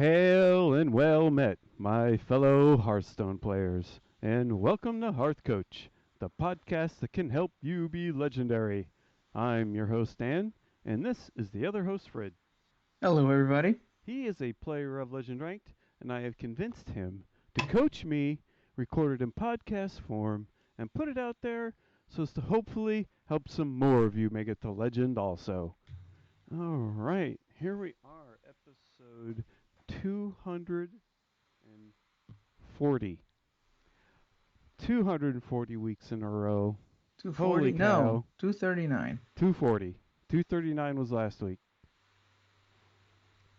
Hail and well met, my fellow Hearthstone players, and welcome to Hearthcoach, the podcast that can help you be legendary. I'm your host, Dan, and this is the other host, Fred. Hello, everybody. He is a player of Legend Ranked, and I have convinced him to coach me, record it in podcast form, and put it out there so as to hopefully help some more of you make it to Legend also. All right, here we are, episode 240. 240 weeks in a row. 240? Holy No, cow. 239. 240. 239 was last week.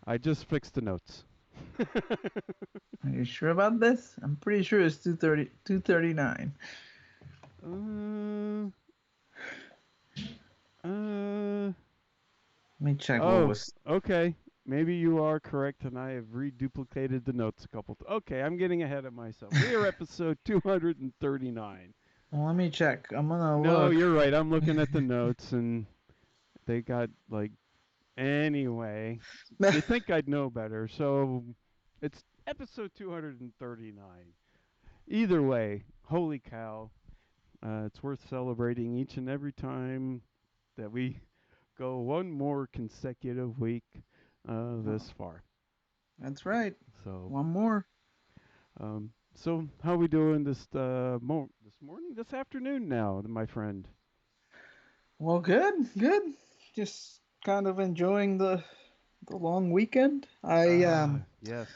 I just fixed the notes. Are you sure about this? I'm pretty sure it's 239. uh, uh, Let me check what oh, was. okay. Maybe you are correct, and I have reduplicated the notes a couple. Okay, I'm getting ahead of myself. We are episode 239. Well, let me check. I'm gonna No, look. you're right. I'm looking at the notes, and they got like. Anyway, you think I'd know better, so it's episode 239. Either way, holy cow. It's worth celebrating each and every time that we go one more consecutive week Oh, this far. that's right. So, One more. so how we doing this morning, this afternoon now, my friend? Well, good, good. Just kind of enjoying the long weekend. Yes.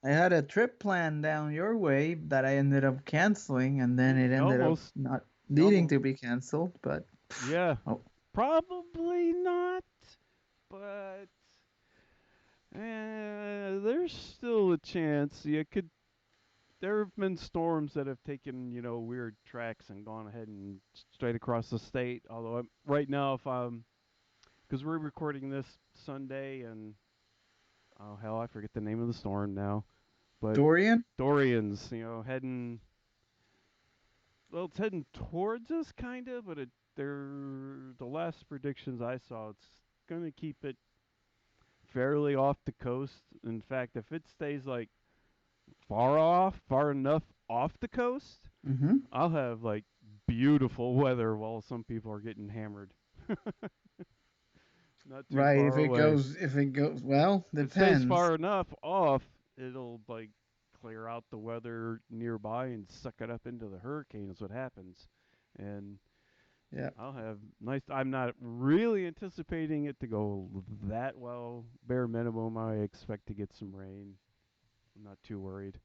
I had a trip planned down your way that I ended up canceling, and then it You ended up almost, not you needing almost, to be canceled. But yeah, oh, probably not, but there's still a chance. You could. There have been storms that have taken, weird tracks and gone ahead and straight across the state. Although right now, if because we're recording this Sunday, and oh hell, I forget the name of the storm now. But Dorian. Dorian's, heading. Well, it's heading towards us, kind of, but the last predictions I saw, it's going to keep it fairly off the coast. In fact, if it stays like far enough off the coast, Mm-hmm. I'll have like beautiful weather while some people are getting hammered. Not too Right. far away. If it goes, well, If it stays depends. far enough off, it'll like clear out the weather nearby and suck it up into the hurricane is what happens. And Yeah. I'll have nice. I'm not really anticipating it to go that well. Bare minimum, I expect to get some rain. I'm not too worried.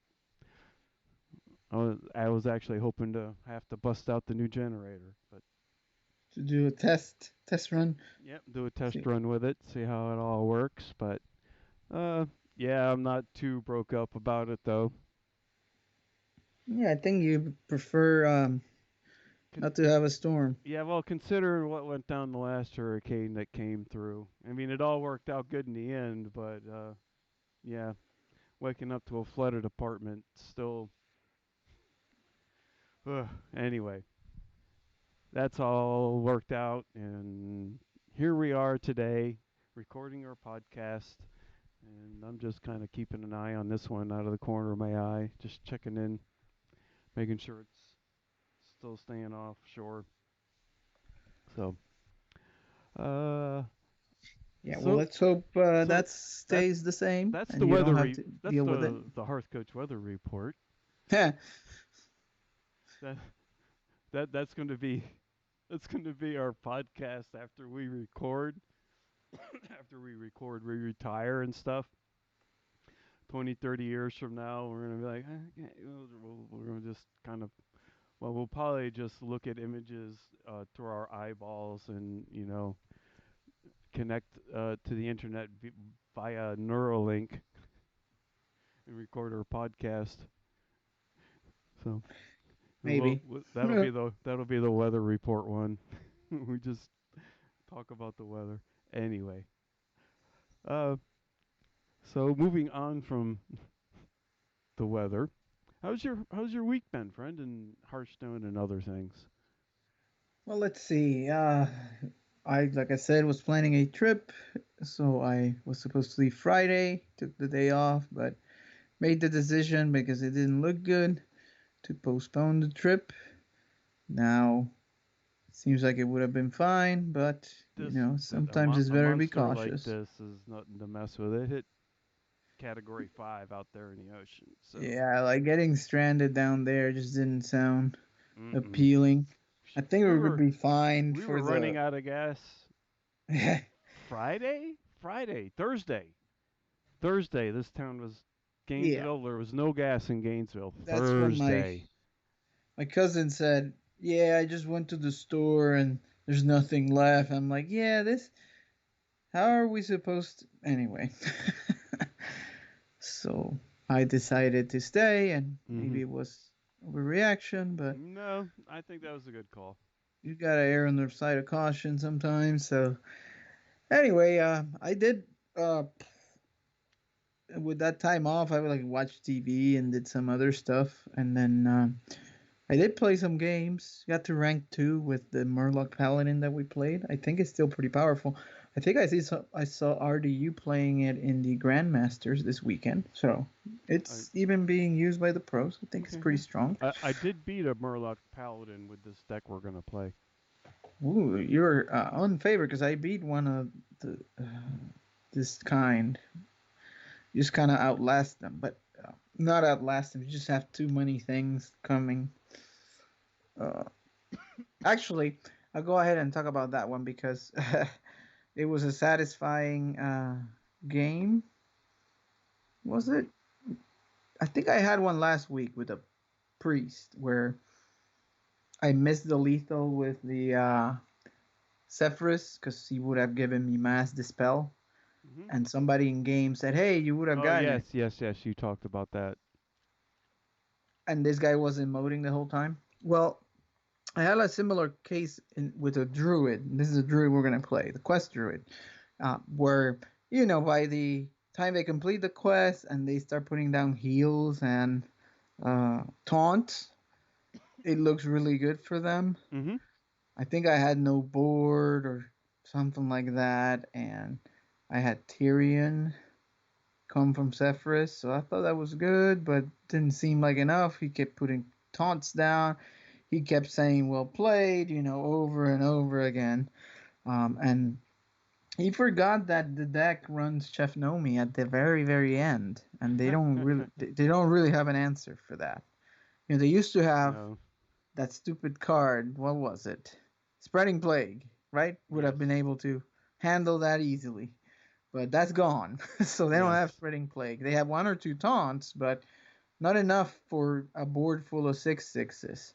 I was actually hoping to have to bust out the new generator, but To do a test run. yep, do a test See. run with it, see how it all works. But uh, yeah, I'm not too broke up about it though. Yeah, I think you prefer Con- not to have a storm. yeah, well, considering what went down the last hurricane that came through, I mean, it all worked out good in the end. But yeah, waking up to a flooded apartment still. Anyway, that's all worked out, and here we are today, recording our podcast. And I'm just kind of keeping an eye on this one out of the corner of my eye, just checking in, making sure it's still staying offshore. So, uh, Yeah, well, so, let's hope so that that stays the same that's and the you weather. don't have to That's deal with it. the Hearthcoach weather report. That that's going to be our podcast after we record. After we record, we retire and stuff. 20, 30 years from now, we're going to be like, we're going to just kind of well, we'll probably just look at images through our eyeballs and connect to the internet via Neuralink and record our podcast. So Maybe. that'll be the weather report one. We just talk about the weather anyway. Uh, so moving on from the weather, how's your week been, friend, in Hearthstone and other things? Well, let's see. like I said, was planning a trip, so I was supposed to leave Friday. Took the day off, but made the decision because it didn't look good to postpone the trip. Now seems like it would have been fine, but This sometimes it's a better to be monster like cautious. this is nothing to mess with. It hit category 5 out there in the ocean. So, Yeah, like getting stranded down there just didn't sound mm-mm. appealing. I think we we would were be fine we for were running the. out of gas Friday, Thursday. This town was Yeah, Gainesville. There was no gas in Gainesville. that's when Thursday. my cousin said, "Yeah, I just went to the store and there's nothing left." I'm like, "Yeah, this. How are we supposed to anyway?" So I decided to stay, and Mm-hmm. maybe it was overreaction, but No, I think that was a good call. you gotta err on the side of caution sometimes. So anyway, I did. With that time off, I would like watch TV and did some other stuff, and then I did play some games. Got to rank 2 with the Murloc Paladin that we played. I think it's still pretty powerful. I think I saw RDU playing it in the Grandmasters this weekend, so I, it's even being used by the pros. I think it's okay, pretty yeah. strong. I did beat a Murloc Paladin with this deck we're gonna play. Ooh, you're unfavored because I beat one of the this kind. You just kind of outlast them, but not outlast them. You just have too many things coming. Uh, Actually, I'll go ahead and talk about that one because it was a satisfying game. Was it? I think I had one last week with a priest where I missed the lethal with the Zephyrus because he would have given me mass dispel, Mm-hmm. and somebody in game said, "Hey, you would have Oh gotten yes, it," yes, yes. You talked about that. and this guy was emoting the whole time. Well, I had a similar case with a druid. This is a druid we're gonna play, the quest druid, where by the time they complete the quest and they start putting down heals and taunts, it looks really good for them. Mm-hmm. I think I had no board or something like that, and I had Tyrion come from Zephyrus, so I thought that was good, but didn't seem like enough. He kept putting taunts down. He kept saying "well played," over and over again. And he forgot that the deck runs Chef Nomi at the very, very end, and they don't really have an answer for that. They used to have No. that stupid card. What was it? Spreading Plague, right? Would Yes. have been able to handle that easily, but that's gone. So they don't Yes. have Spreading Plague. They have one or two taunts, but not enough for a board full of 6/6s.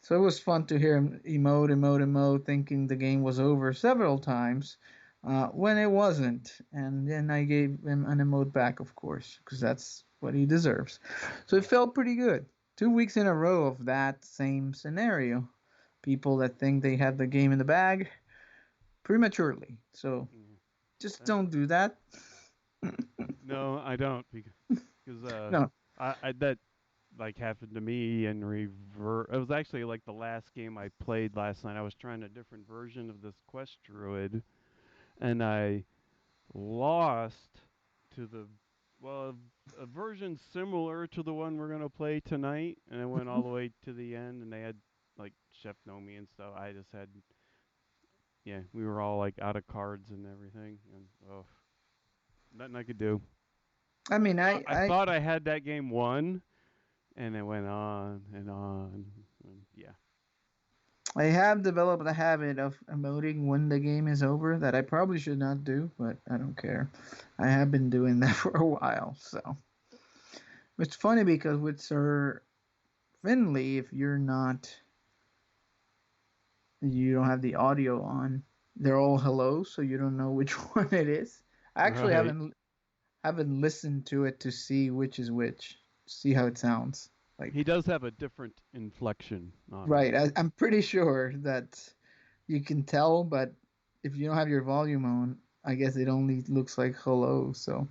So it was fun to hear him emote, thinking the game was over several times when it wasn't. And then I gave him an emote back, of course, because that's what he deserves. So it felt pretty good. 2 weeks in a row of that same scenario. People that think they have the game in the bag prematurely. So Mm. just Uh, don't do that. no, I don't because No, I that like happened to me in reverse. It was actually like the last game I played last night. I was trying a different version of this quest druid, and I lost to the well a version similar to the one we're gonna play tonight, and it went all the way to the end, and they had like Chef Nomi and stuff. I just had yeah, we were all like out of cards and everything, and oh, nothing I could do. I mean, I thought I had that game won, and it went on and on. And yeah. I have developed a habit of emoting when the game is over that I probably should not do, but I don't care. I have been doing that for a while, so it's funny because with Sir Finley, if you don't have the audio on, they're all hello, so you don't know which one it is. I actually Right. haven't listened to it to see which is which, see how it sounds. He Like, does have a different inflection on it. right, I'm pretty sure that you can tell, but if you don't have your volume on, I guess it only looks like hello. So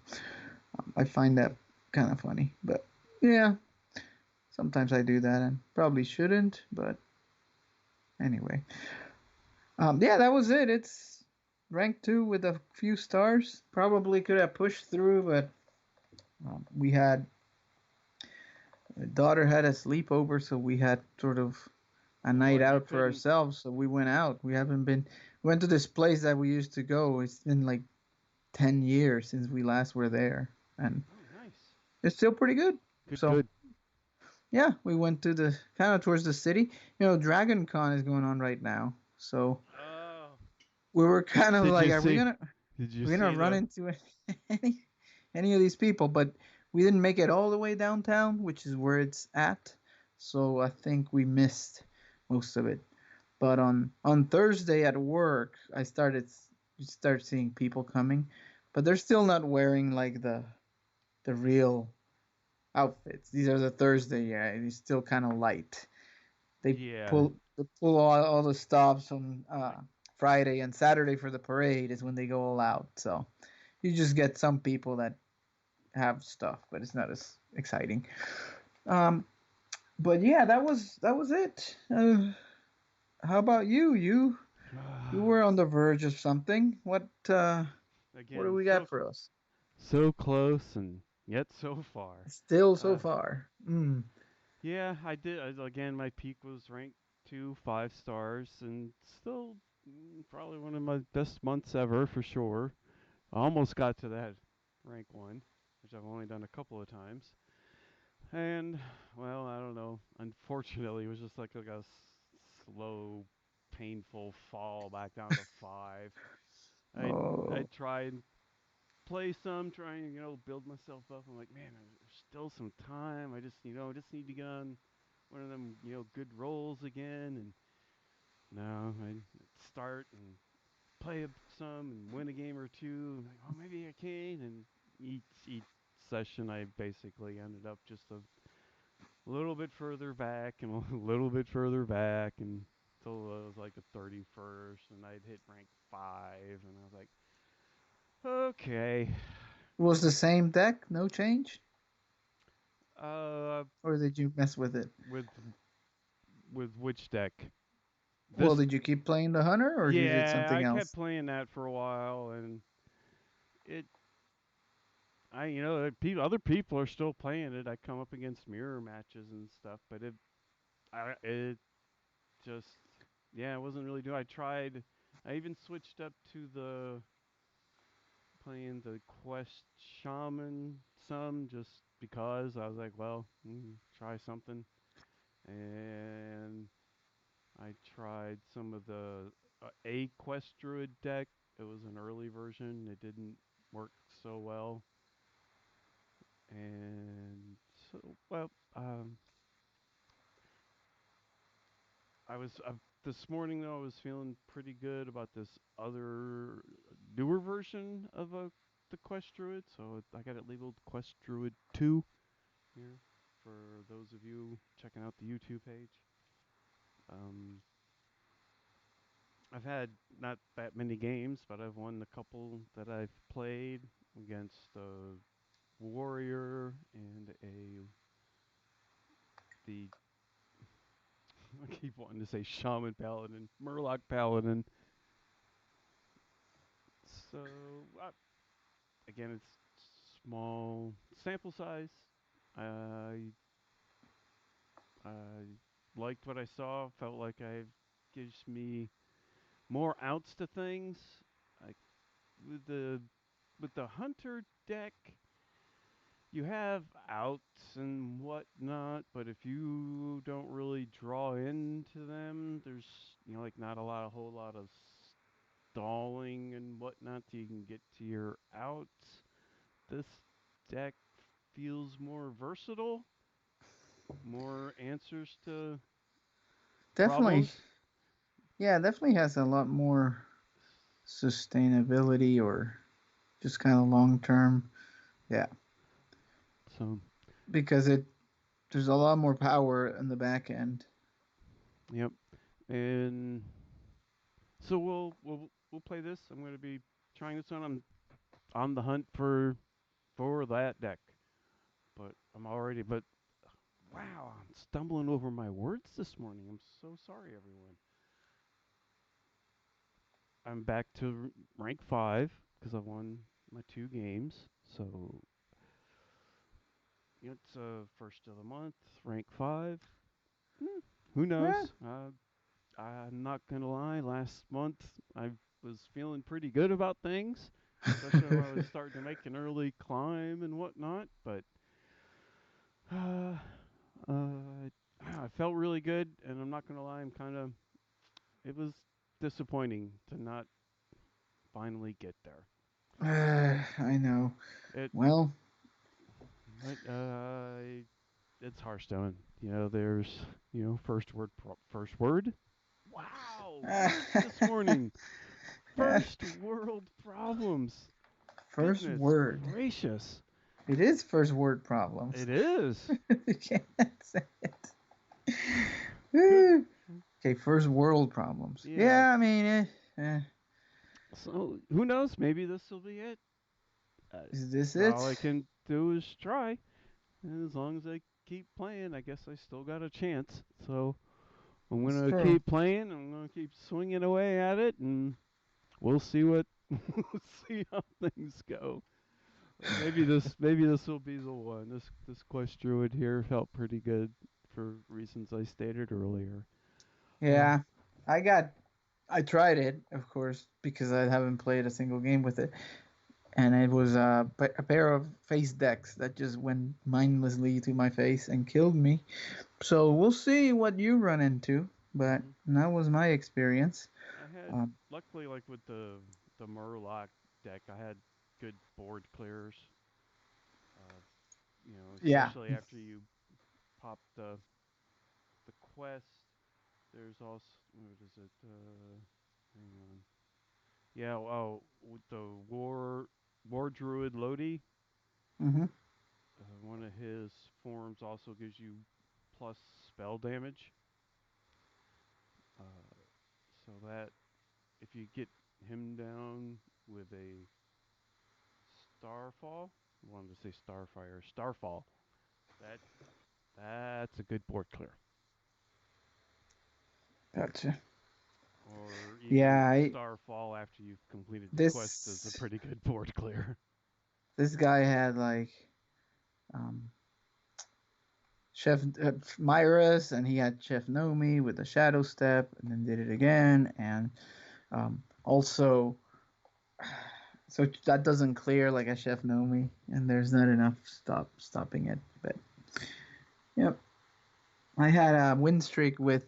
I find that kind of funny. But yeah, sometimes I do that and probably shouldn't. But anyway, Yeah, that was it. It's rank 2 with a few stars. Probably could have pushed through, but we had daughter had a sleepover, so we had sort of a night What you out for couldn't? ourselves. So we went out. We haven't been. We went to this place that we used to go. It's been like 10 years since we last were there, and Oh, nice. it's still pretty good. Good, So good. yeah, we went to the kind of towards the city. Dragon Con is going on right now, so Oh, we were kind of did like, you are we see? gonna Did you we're gonna see run the? into any any of these people? But we didn't make it all the way downtown, which is where it's at. So I think we missed most of it. But on Thursday at work, you start seeing people coming, but they're still not wearing like the real outfits. These are the Thursday, yeah. It's still kind of light. They Yeah, pull all the stops on Friday and Saturday for the parade is when they go all out. So you just get some people that have stuff, but it's not as exciting. Um, but yeah, that was it. How about you? You were on the verge of something. What do again, we got for us? so close and yet so far. Still so Uh, far. yeah, I did. Again, my peak was ranked 2, 5 stars, and still probably one of my best months ever for sure. I almost got to that rank 1, which I've only done a couple of times. And well, I don't know. Unfortunately, it was just like a slow, painful fall back down to 5. I I Oh, tried play some, trying to build myself up. I'm like, man, there's still some time. I just need to get on one of them good rolls again. And no, I start and play some and win a game or two. I'm like, oh, maybe I can. And each session, I basically ended up just a little bit further back and a little bit further back and until it was like the 31st and I'd hit rank 5 and I was like, okay. was the same deck, no change, Uh, or did you mess with it? with which deck? Well, This, did you keep playing the hunter, or you did yeah, something I kept else? playing that for a while, and it, other people are still playing it. I come up against mirror matches and stuff, but it just, yeah, it wasn't really doing. I tried. I even switched up to the playing the quest shaman some just because I was like, well, try something, and I tried some of the a quest druid deck. It was an early version. It didn't work so well, and so well. I was this morning though. I was feeling pretty good about this other newer version of the quest druid. So I got it labeled Quest Druid 2 here for those of you checking out the YouTube page. Um, I've had not that many games, but I've won the couple that I've played against a warrior and a the I keep wanting to say shaman paladin, murloc paladin. So again, it's small sample size. I I liked what I saw. Felt like I gives me more outs to things. Like with the hunter deck, you have outs and whatnot, but if you don't really draw into them, there's like not a whole lot of stalling and whatnot till you can get to your outs. This deck feels more versatile, more answers to Definitely, problems. yeah, definitely has a lot more sustainability or just kind of long term. Yeah, So, because it there's a lot more power in the back end. yep. And so we'll play this. I'm going to be trying this one. I'm on the hunt for that deck. But wow, I'm stumbling over my words this morning. I'm so sorry, everyone. I'm back to rank 5 because I won my 2 games. So it's first of the month, rank 5. Hmm, who Yeah. knows? I'm not gonna lie. Last month I was feeling pretty good about things, especially when I was starting to make an early climb and whatnot. But uh, I felt really good, and I'm not gonna lie. I'm kind of. It was disappointing to not finally get there. I know. It, Well, but it's Hearthstone. There's first word. Wow, just this morning, first world problems. first Goodness word. gracious. It is first word problems. It is. You can't say Good. it. Okay, first world problems. Yeah. Yeah, I mean, So who knows? Maybe this will be it. Uh, is this all it? I can do is try. And as long as I keep playing, I guess I still got a chance. So I'm It's gonna true. keep playing. I'm gonna keep swinging away at it, and we'll see what we'll see how things go. Maybe this will be the one. This quest druid here felt pretty good for reasons I stated earlier. Uh, Yeah, I got. I tried it, of course, because I haven't played a single game with it, and it was a pair of face decks that just went mindlessly to my face and killed me. So we'll see what you run into, but mhm. that was my experience. I had Um, luckily like with the Murloc deck, I had good board clears. Uh, yeah. especially after you pop the quest. There's also what is it? Hang on. Yeah. Oh, with the war druid Lodi. Hmm. One of his forms also gives you plus spell damage. Uh, so that if you get him down with a Starfall, I wanted to say Starfire, Starfall. That that's a good board clear. Gotcha. Or even Yeah, Starfall after you've completed the quest is a this pretty good board clear. this guy had like um, Chef Myras, and he had Chef Nomi with the Shadow Step, and then did it again, and also, so that doesn't clear like a Chef Nomi, and there's not enough stopping it. But yep, I had a win streak with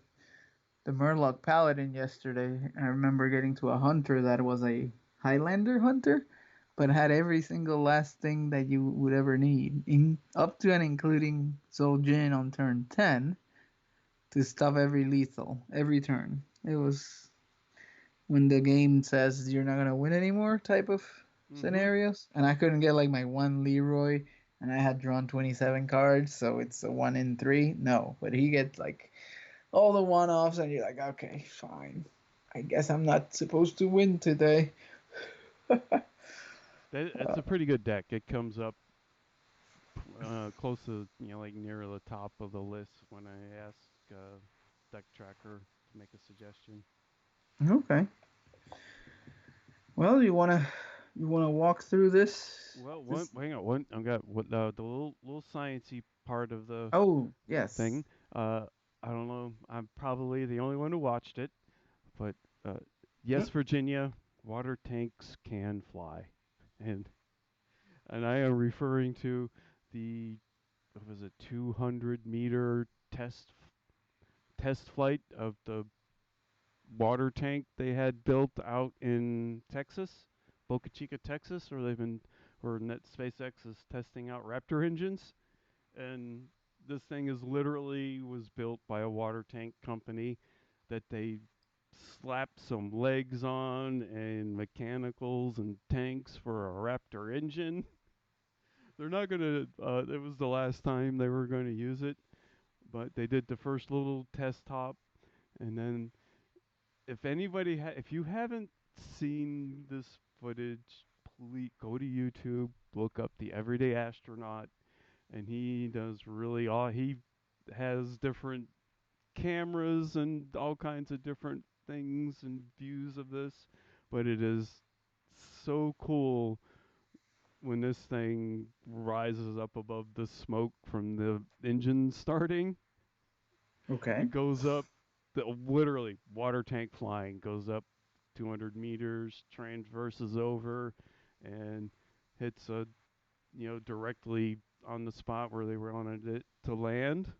the Murloc Paladin yesterday. I remember getting to a hunter that was a Highlander hunter, but Mm-hmm. had every single last thing that you would ever need, up to and including Soul Jin on turn 10 to stop every lethal every turn. It was when the game says you're not gonna win anymore type of Mm-hmm. scenarios, and I couldn't get like my one Leroy, and I had drawn 27 cards, so it's a 1 in 3. No, but he gets like all the one offs, and you're like, okay, fine. I guess I'm not supposed to win today. It's a pretty good deck. It comes up close to like near the top of the list when I ask Deck Tracker to make a suggestion. Okay. Well, you wanna walk through this? Well, one This. hang on, one I got what the little sciencey part of the Oh yes. thing. Uh, I don't know. I'm probably the only one who watched it, but uh, yes, Virginia, water tanks can fly, and I am referring to the what was it 200-meter test flight of the water tank they had built out in Texas, Boca Chica, Texas, where SpaceX is testing out Raptor engines, and this thing is literally was built by a water tank company that they slapped some legs on and mechanicals and tanks for a Raptor engine. They're not gonna. It was the last time they were going to use it, but they did the first little test hop, and then if you haven't seen this footage, please go to YouTube, look up the Everyday Astronaut, and he does really all. He has different cameras and all kinds of different things and views of this, but it is so cool when this thing rises up above the smoke from the engine starting Okay. and goes up. The literally water tank flying goes up 200 meters, transverses over, and hits a directly on the spot where they wanted it to land.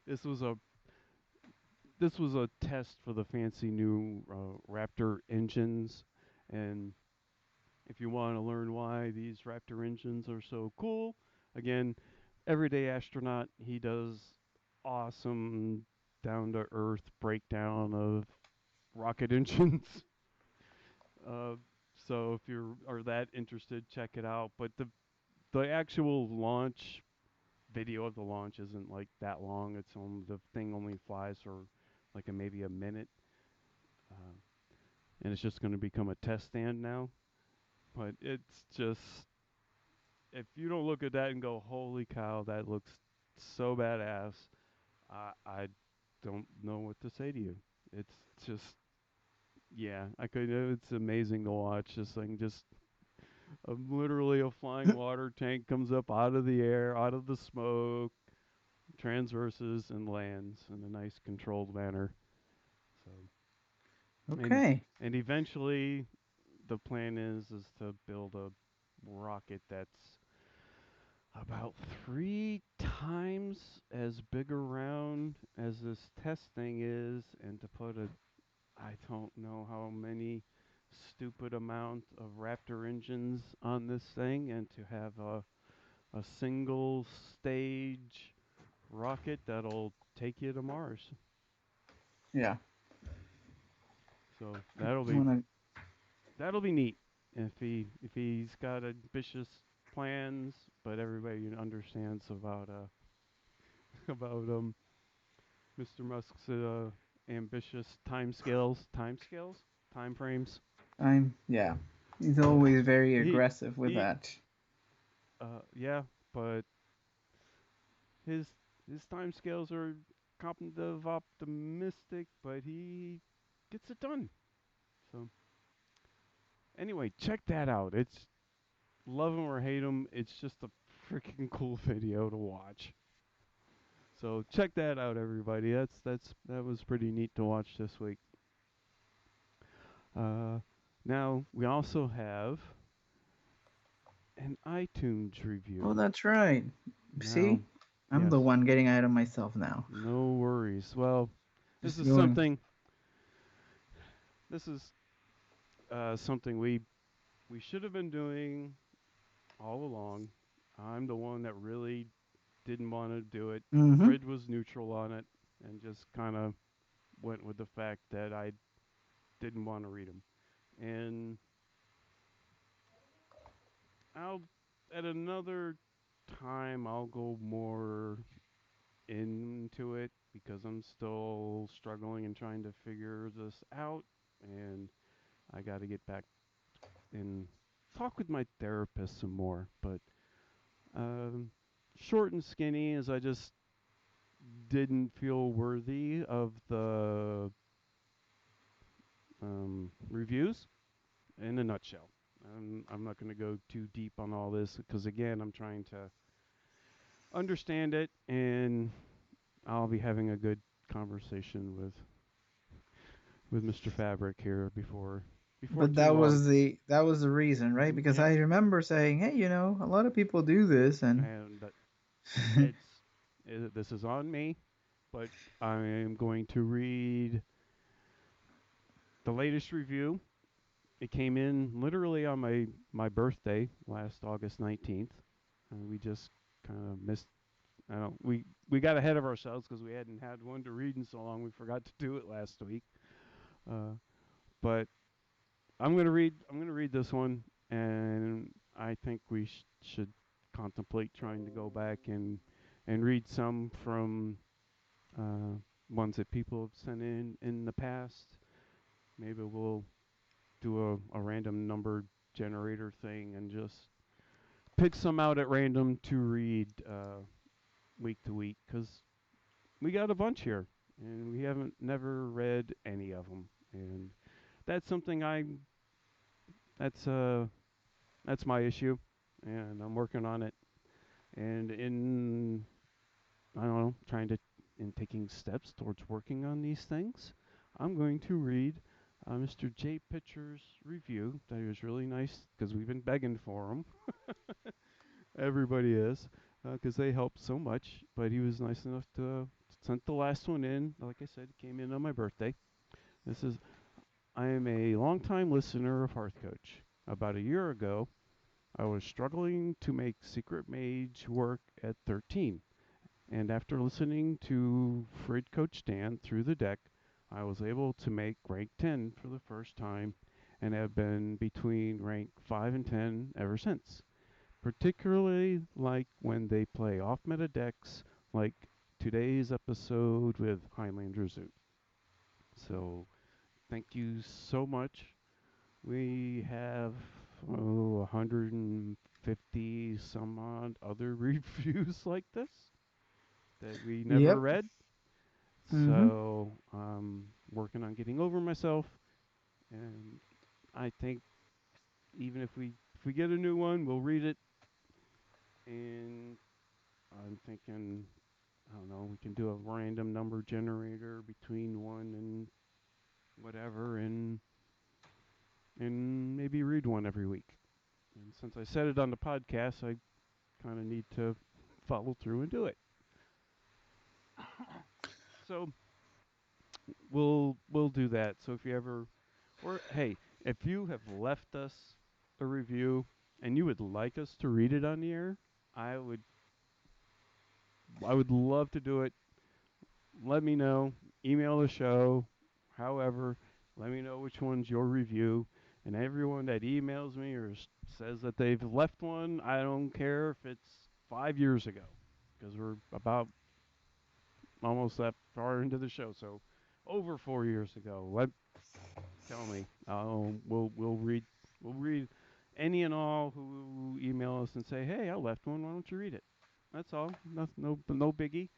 This was a this was a test for the fancy new Raptor engines, and if you want to learn why these Raptor engines are so cool, again, everyday astronaut, he does awesome down to earth breakdown of rocket engines. uh, so if you are that interested, check it out. But the actual launch video of the launch isn't like that long. It's on the thing only flies for like maybe a minute, uh, and it's just going to become a test stand now. But it's just if you don't look at that and go, "Holy cow, that looks so badass," I don't know what to say to you. It's just yeah, I could. It's amazing to watch this thing. Just literally a flying water tank comes up out of the air, out of the smoke, transverses and lands in a nice controlled manner. So and Okay. and eventually the plan is to build a rocket that's about 3 times as big around as this test thing is, and to put a I don't know how many stupid amount of Raptor engines on this thing, and to have a single stage rocket that'll take you to Mars. Yeah. So I'm gonna. that'll be neat if he's got ambitious plans, but everybody understands about about Mr. Musk's ambitious time frames. I'm. Yeah. He's Uh, always very he aggressive with he that. yeah, but his his time scales are kind of optimistic, but he gets it done. So anyway, check that out. It's love him or hate him. It's just a freaking cool video to watch. So check that out, everybody. That was pretty neat to watch this week. Uh, now we also have an iTunes Oh, review. that's right. See, Now, I'm the yes, one getting ahead of myself now. no worries. Well, this Just is going. something. This is something we should have been doing all along. I'm the one that really didn't want to do it. Mm-hmm. Frid was neutral on it and just kind of went with the fact that I didn't want to read them. And I'll at another time I'll go more into it because I'm still struggling and trying to figure this out, and I got to get back and talk with my therapist some more. But um, short and skinny is I just didn't feel worthy of the reviews in a nutshell. I'm not going to go too deep on all this because again I'm trying to understand it, and I'll be having a good conversation with Mr. Fabric here before But too long. that was the reason, right? Because Yeah, I remember saying, "Hey, a lot of people do this," and and it's this is on me, but I am going to read the latest review. It came in literally on my birthday last August 19th. We just kind of missed. I don't. We got ahead of ourselves because we hadn't had one to read in so long. We forgot to do it last week. Uh, but I'm gonna read this one, and I think we should contemplate trying to go back and read some from uh, ones that people have sent in the past. Maybe we'll do a random number generator thing and just pick some out at random to read week to week because we got a bunch here and we haven't never read any of them, and that's something I that's uh that's my issue, and I'm working on it. And in I don't know, trying to in taking steps towards working on these things, I'm going to read Mr. J. Pitcher's review. That was really nice because we've been begging for them. Everybody is because they help so much. But he was nice enough to send the last one in. Like I said, it came in on my birthday. This is I am a longtime listener of Hearthcoach. About a year ago, I was struggling to make Secret Mage work at 13. And after listening to Frid Coach Dan through the deck, I was able to make rank 10 for the first time and have been between rank 5 and 10 ever since. Particularly like when they play off meta decks like today's episode with Highlander Zoo. So thank you so much. We have 150 some odd other reviews like this that we never Yep. read. Mm-hmm. So I'm working on getting over myself, and I think even if we get a new one, we'll read it. And I'm thinking, I don't know, we can do a random number generator between one and whatever, and maybe read one every week. And since I said it on the podcast, I kind of need to follow through and do it. So we'll do that. So if you ever, or hey, if you have left us a review and you would like us to read it on the air, I would I would love to do it. Let me know. Email the show. However, let me know which one's your review. And everyone that emails me or says that they've left one, I don't care if it's 5 years ago, because we're about almost that far into the show. So over 4 years ago. Tell me. We'll read any and all who email us and say, "Hey, I left one. Why don't you read it?" That's all. No biggie.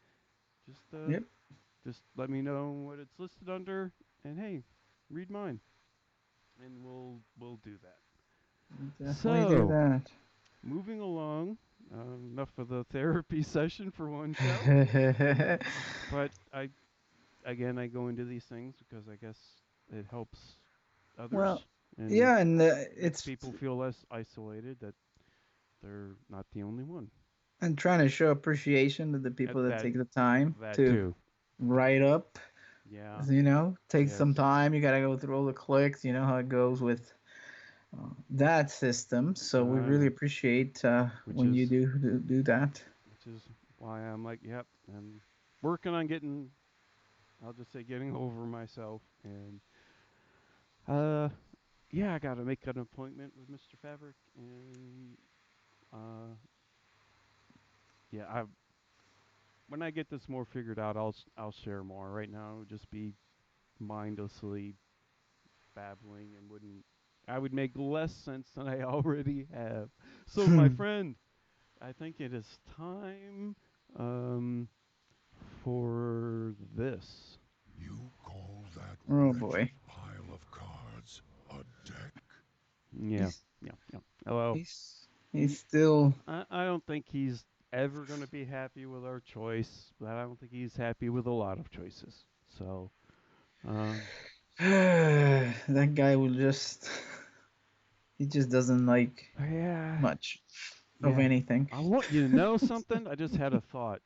Just uh Yep. just let me know what it's listed under, and hey, read mine, and we'll do that. Definitely do So that. moving along. Enough of the therapy session for one show. But I go into these things because I guess it helps Well, others and yeah, and makes it's people feel less isolated that they're not the only one. and trying to show appreciation to the At people that that take the time that to too. write up. Yeah. Take Yes. some time. You got to go through all the clicks. You know how it goes with that system. So we I really know. appreciate Which when you is do that. which is why I'm like, yep, I'm working on getting I'll just say getting over myself and uh yeah, I got to make an appointment with Mr. Fabric and uh yeah, I when I get this more figured out, I'll share more. Right now, it would just be mindlessly babbling and wouldn't I would make less sense than I already have. So my friend, I think it is time um for this. You call that Oh wretched boy, pile of cards a deck? Yeah. he's Yeah, yeah. Well, he's still. I don't think he's ever going to be happy with our choice, but I don't think he's happy with a lot of choices. So, um That guy will just he just doesn't like yeah. much of Yeah. anything. I want you to know something. I just had a thought.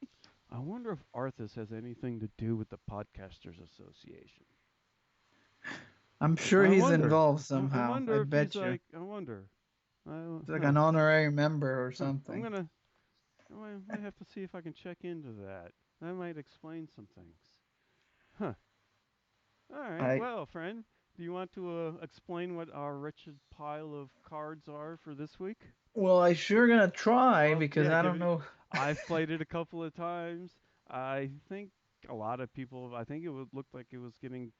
I wonder if Arthas has anything to do with the Podcasters Association. I'm sure I he's wonder. involved I somehow. I wonder if he's bet you. like. I wonder. It's like Huh. an honorary member or Huh. I'm something. gonna. I might have to see if I can check into that. That might explain some things. Huh. All right. I Well, friend, do you want to explain what our wretched pile of cards are for this week? well, I sure gonna try Well, because yeah. I Give don't it. know. I've played it a couple of times. I think a lot of people. I think it would look like it was getting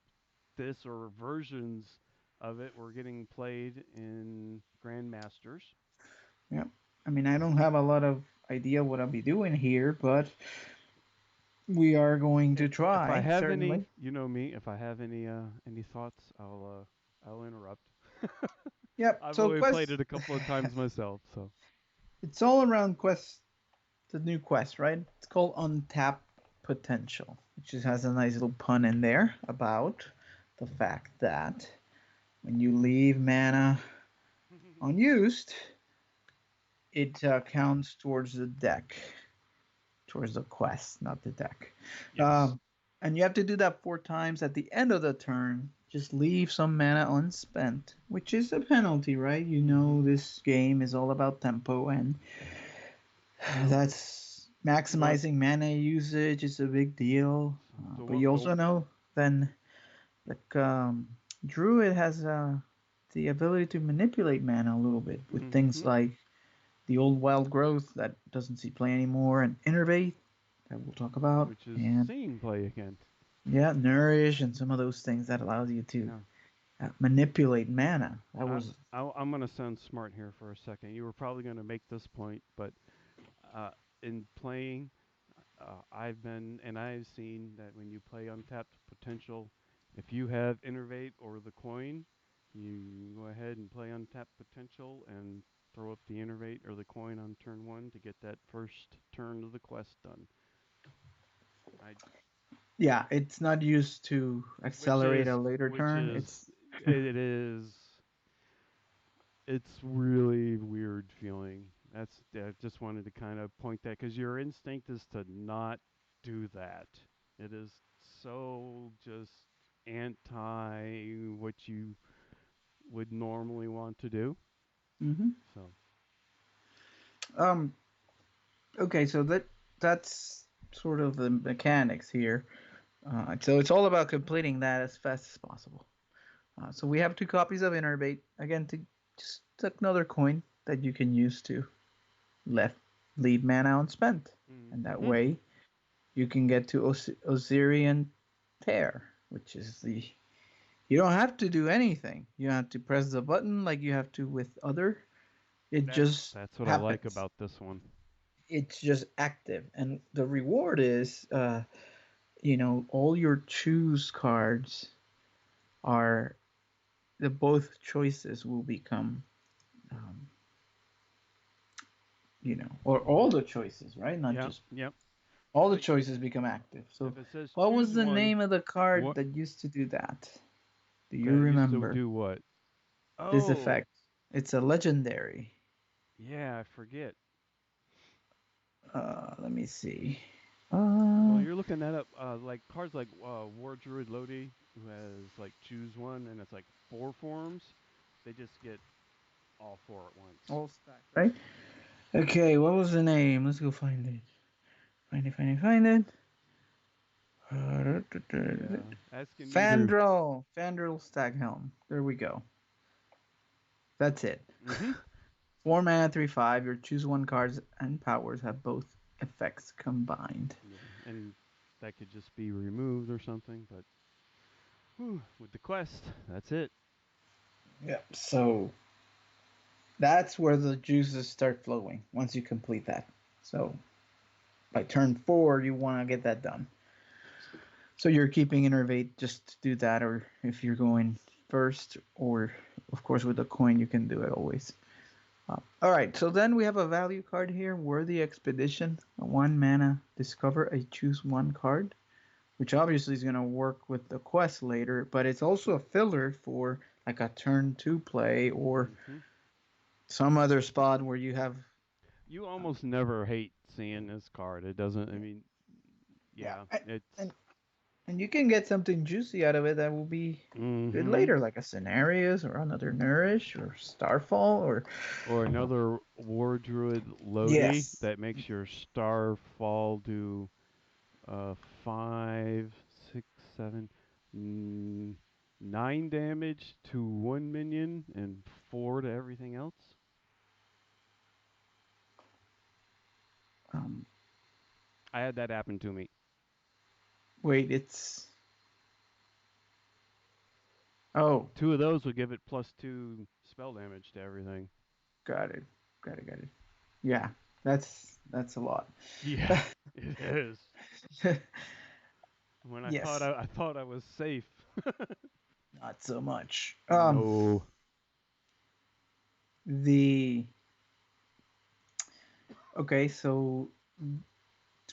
this or versions of it were getting played in Grandmasters. Yeah, I mean, I don't have a lot of idea what I'll be doing here, but we are going to If I try have any, certainly. you know me. If I have any thoughts, I'll interrupt. Yep. I've So only played quest, it a couple of times myself, so. it's all around quest. The new quest, right? It's called Untap Potential, which just has a nice little pun in there about the fact that when you leave mana unused, it counts towards the deck, towards the quest, not the deck. Yes. Um, and you have to do that 4 times at the end of the turn. Just leave some mana unspent, which is a penalty, right? You Hmm. know, this game is all about tempo, and Well, that's what? maximizing mana usage is a big deal. So But what? you also know then, like, Druid has the ability to manipulate mana a little bit with things Hmm. like the old wild growth that doesn't see play anymore, and innervate that we'll talk about, Which is and seeing play again. yeah, nourish and some of those things that allows you to Yeah. manipulate mana. That I, was I'm gonna sound smart here for a second. You were probably gonna make this point, but uh, in playing, I've been and I've seen that when you play untapped potential, if you have innervate or the coin, you go ahead and play untapped potential and throw up the innervate or the coin on turn one to get that first turn of the quest done. I yeah, it's not used to which accelerate a is later which turn. is It's it is it's really weird feeling. I just wanted to kind of point that because your instinct is to not do that. It is so just anti what you would normally want to do. hmm So um okay, so that's sort of the mechanics here. So it's all about completing that as fast as possible. So we have 2 copies of Innerbait. Again, to just another coin that you can use to left leave mana unspent, and that mm-hmm. way you can get to Osirian Tear, which is the you don't have to do anything. You have to press the button like you have to with other. It just That's what I like happens. about this one. It's just active, and the reward is, all your choose cards are the both choices will become, um, or all the choices, right? Not Yep, just yep. all the Like choices become active. So, if it says what was choose the one, name of the card what that used to do that? Do you that used to remember do what? this Oh, effect? It's a legendary. yeah, I forget. Let me see. Well, Uh, you're looking that up. Like cards like War Druid Lodi, who has like choose one, and it's like four forms. They just get all four at once. all stacked, right? Okay, what was the name? Let's go find it. Find it. Yeah, asking me to. Fandral Staghelm. There we go. That's it. Mm-hmm. 4 mana, 3/5. Your choose one cards and powers have both effects combined. Yeah, and that could just be removed or something. But whew, with the quest, that's it. Yep. So that's where the juices start flowing once you complete that. So by turn 4, you want to get that done. So you're keeping Innervate just to do that, or if you're going first, or of course with a coin, you can do it always. All right, so then we have a value card here, Worthy Expedition. 1 mana, discover a choose one card, which obviously is going to work with the quest later, but it's also a filler for like a turn 2 play or Mm-hmm. some other spot where you have. You almost never hate seeing this card. It doesn't. I mean, Yeah, yeah, it's. and you can get something juicy out of it that will be good Mm-hmm. later, like a Scenarios or another Nourish or Starfall or. Or another War Druid Lodi Yes. that makes your Starfall do uh, five, six, seven, 9 damage to one minion and 4 to everything else. Um, I had that happen to me. wait, it's. Oh, 2 of those would give it +2 spell damage to everything. got it. Got it. Yeah, that's a lot. Yeah, it is. When Yes, I thought I was safe. not so much. No. The okay, so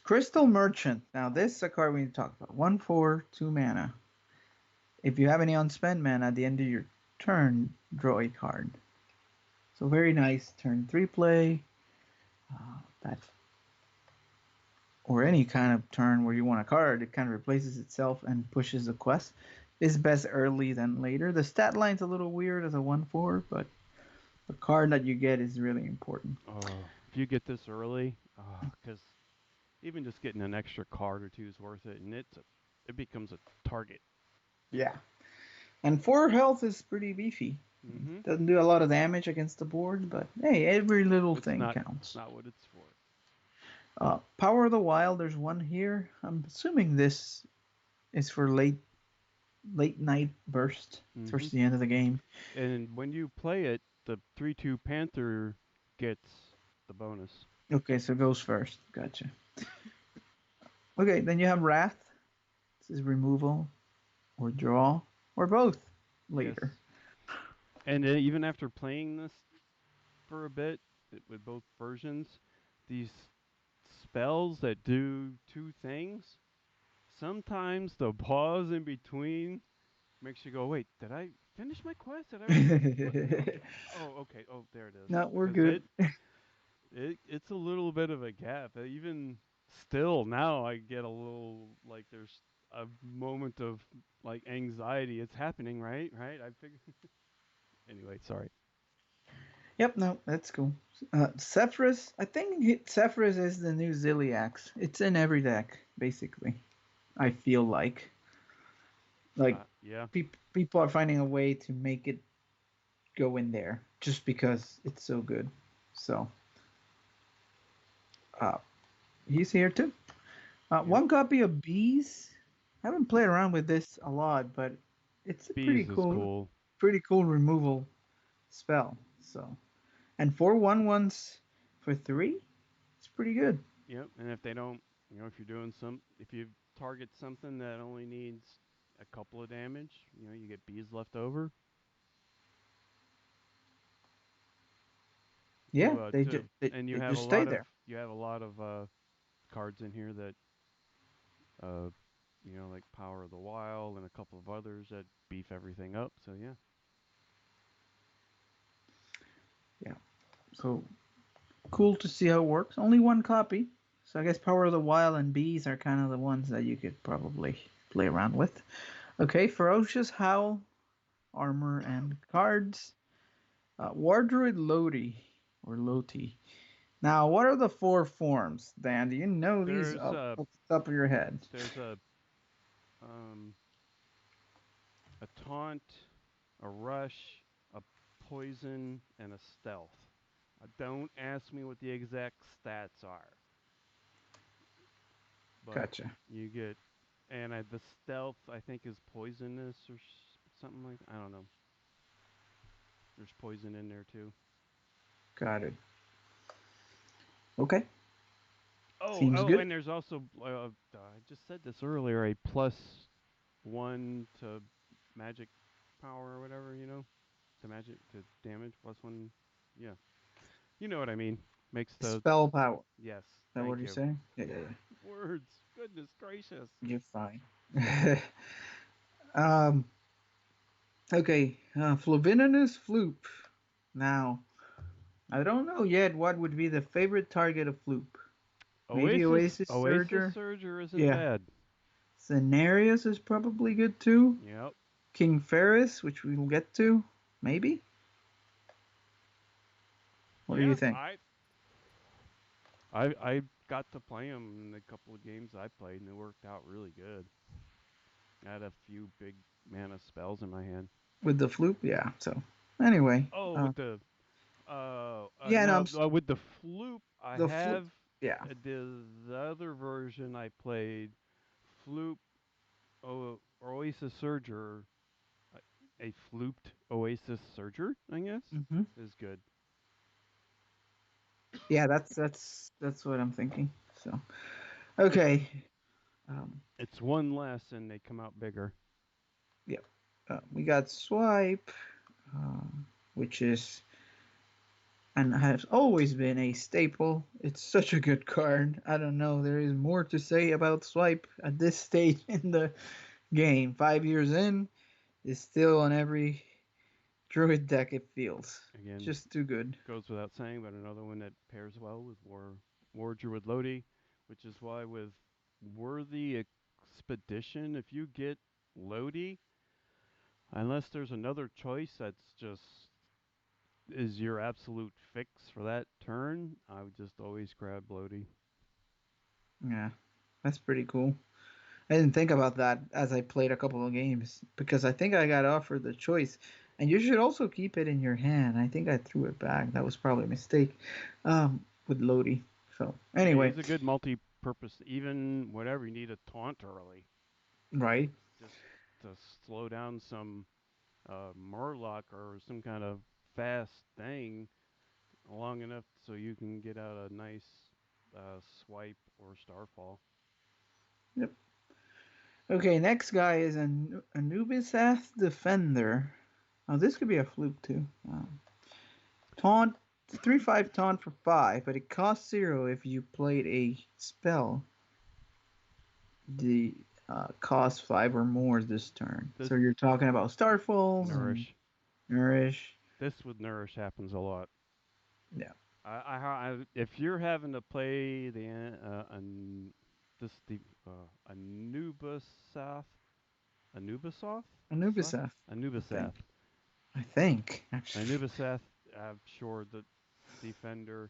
Crystal Merchant. Now this is a card we need to talk about. 1/4, 2 mana. If you have any unspent mana at the end of your turn, draw a card. So very nice turn 3 play. That or any kind of turn where you want a card, it kind of replaces itself and pushes a quest. Is best early than later. The stat line's a little weird as a 1/4, but the card that you get is really important. If you get this early, because even just getting an extra card or two is worth it, and it becomes a target. Yeah. And 4 health is pretty beefy. Mm-hmm. Doesn't do a lot of damage against the board, but hey, every little It's thing not counts. not what it's for. Power of the Wild, there's one here. I'm assuming this is for late night burst Mm-hmm. towards the end of the game. And when you play it, the 3/2 Panther gets the bonus. Okay, so it goes first. Gotcha. Okay, then you have Wrath. This is removal or draw or both Yes. later. And even after playing this for a bit with both versions, these spells that do two things, sometimes the pause in between makes you go, wait, did I finish my quest? Did I already? What? Okay. Oh, okay. Oh, there it is. No, we're Because good. it's a little bit of a gap. Even still now, I get a little like there's a moment of like anxiety. It's happening, right? Right. I figure. Anyway, sorry. Yep, no, that's cool. Zephyrus, I think Zephyrus is the new Ziliax. It's in every deck, basically. I feel like Yeah. people are finding a way to make it go in there just because it's so good. So uh, he's here too. Yep. One copy of Bees. I haven't played around with this a lot, but it's a Bees is cool. pretty cool removal spell. So and 4/1/1s for 3, it's pretty good. Yep. And if they don't, if you're doing if you target something that only needs a couple of damage, you get bees left over. Yeah, And they just stay there. you have a lot of cards in here that uh like Power of the Wild and a couple of others that beef everything up. So yeah. Yeah. So cool to see how it works. Only one copy. So I guess Power of the Wild and Bees are kind of the ones that you could probably play around with. Okay, Ferocious Howl, armor and cards. War Druid Lodi or Loti. Now, what are the 4 forms, Dan? Do you know these There's off the top of your head? there's um a taunt, a rush, a poison, and a stealth. Don't ask me what the exact stats are, but Gotcha. you get the stealth I think is poisonous or something like I don't know. There's poison in there too. Got it. Okay. Oh, Seems oh, good. and there's also I just said this earlier, a +1 to magic power or whatever, to magic to damage +1. Yeah, you know what I mean. Makes the Spell power. yes. Is that what Thank you're you. saying? Yeah, yeah, yeah. Words. Goodness gracious. You're fine. um. Okay. Flavinus Floop. Now, I don't know yet what would be the favorite target of Floop. Maybe Oasis Oasis Surger. Surger isn't Yeah. bad. Cenarius is probably good too. Yep. King Ferris, which we will get to. Maybe. What do you Yeah. think? I got to play him in a couple of games I played, and it worked out really good. I had a few big mana spells in my hand. With the Floop? Yeah. So, anyway. Oh, with Yeah, no, no, with the Floop, I the Floop. have Yeah. the other version I played, Floop Oasis Surger, uh, a flooped Oasis Surger, I guess, Hmm. is good. Yeah, that's what I'm thinking. So, okay. Um, It's one less, and they come out bigger. yeah. We got Swipe, um, which is and has always been a staple. It's such a good card. I don't know. There is more to say about Swipe at this stage in the game. 5 years in, it's still on every Druid deck. It feels Again, just too good. goes without saying, but another one that pairs well with War Druid Lodi, which is why with Worthy Expedition, if you get Lodi, unless there's another choice that's just is your absolute fix for that turn, I would just always grab Lodi. Yeah, that's pretty cool. I didn't think about that as I played a couple of games because I think I got offered the choice. And you should also keep it in your hand. I think I threw it back. That was probably a mistake with Lodi. So, Yeah, anyway, he's a good multi-purpose. Even whatever you need a taunt early, right. just to slow down some Murloc or some kind of fast thing long enough so you can get out a nice swipe or starfall. Yep. Okay, next guy is an Anubisath Defender. Now, this could be a fluke too. Taunt, 3/5 taunt for 5, but it costs 0 if you played a spell. The cost 5 or more this turn. This So you're talking about Starfalls and nourish. Nourish. This with nourish happens a lot. Yeah. If you're having to play the this the Anubisath, Anubisoth, Anubisath, I Anubisath, think. I think, actually. Anubisath. I'm sure the defender.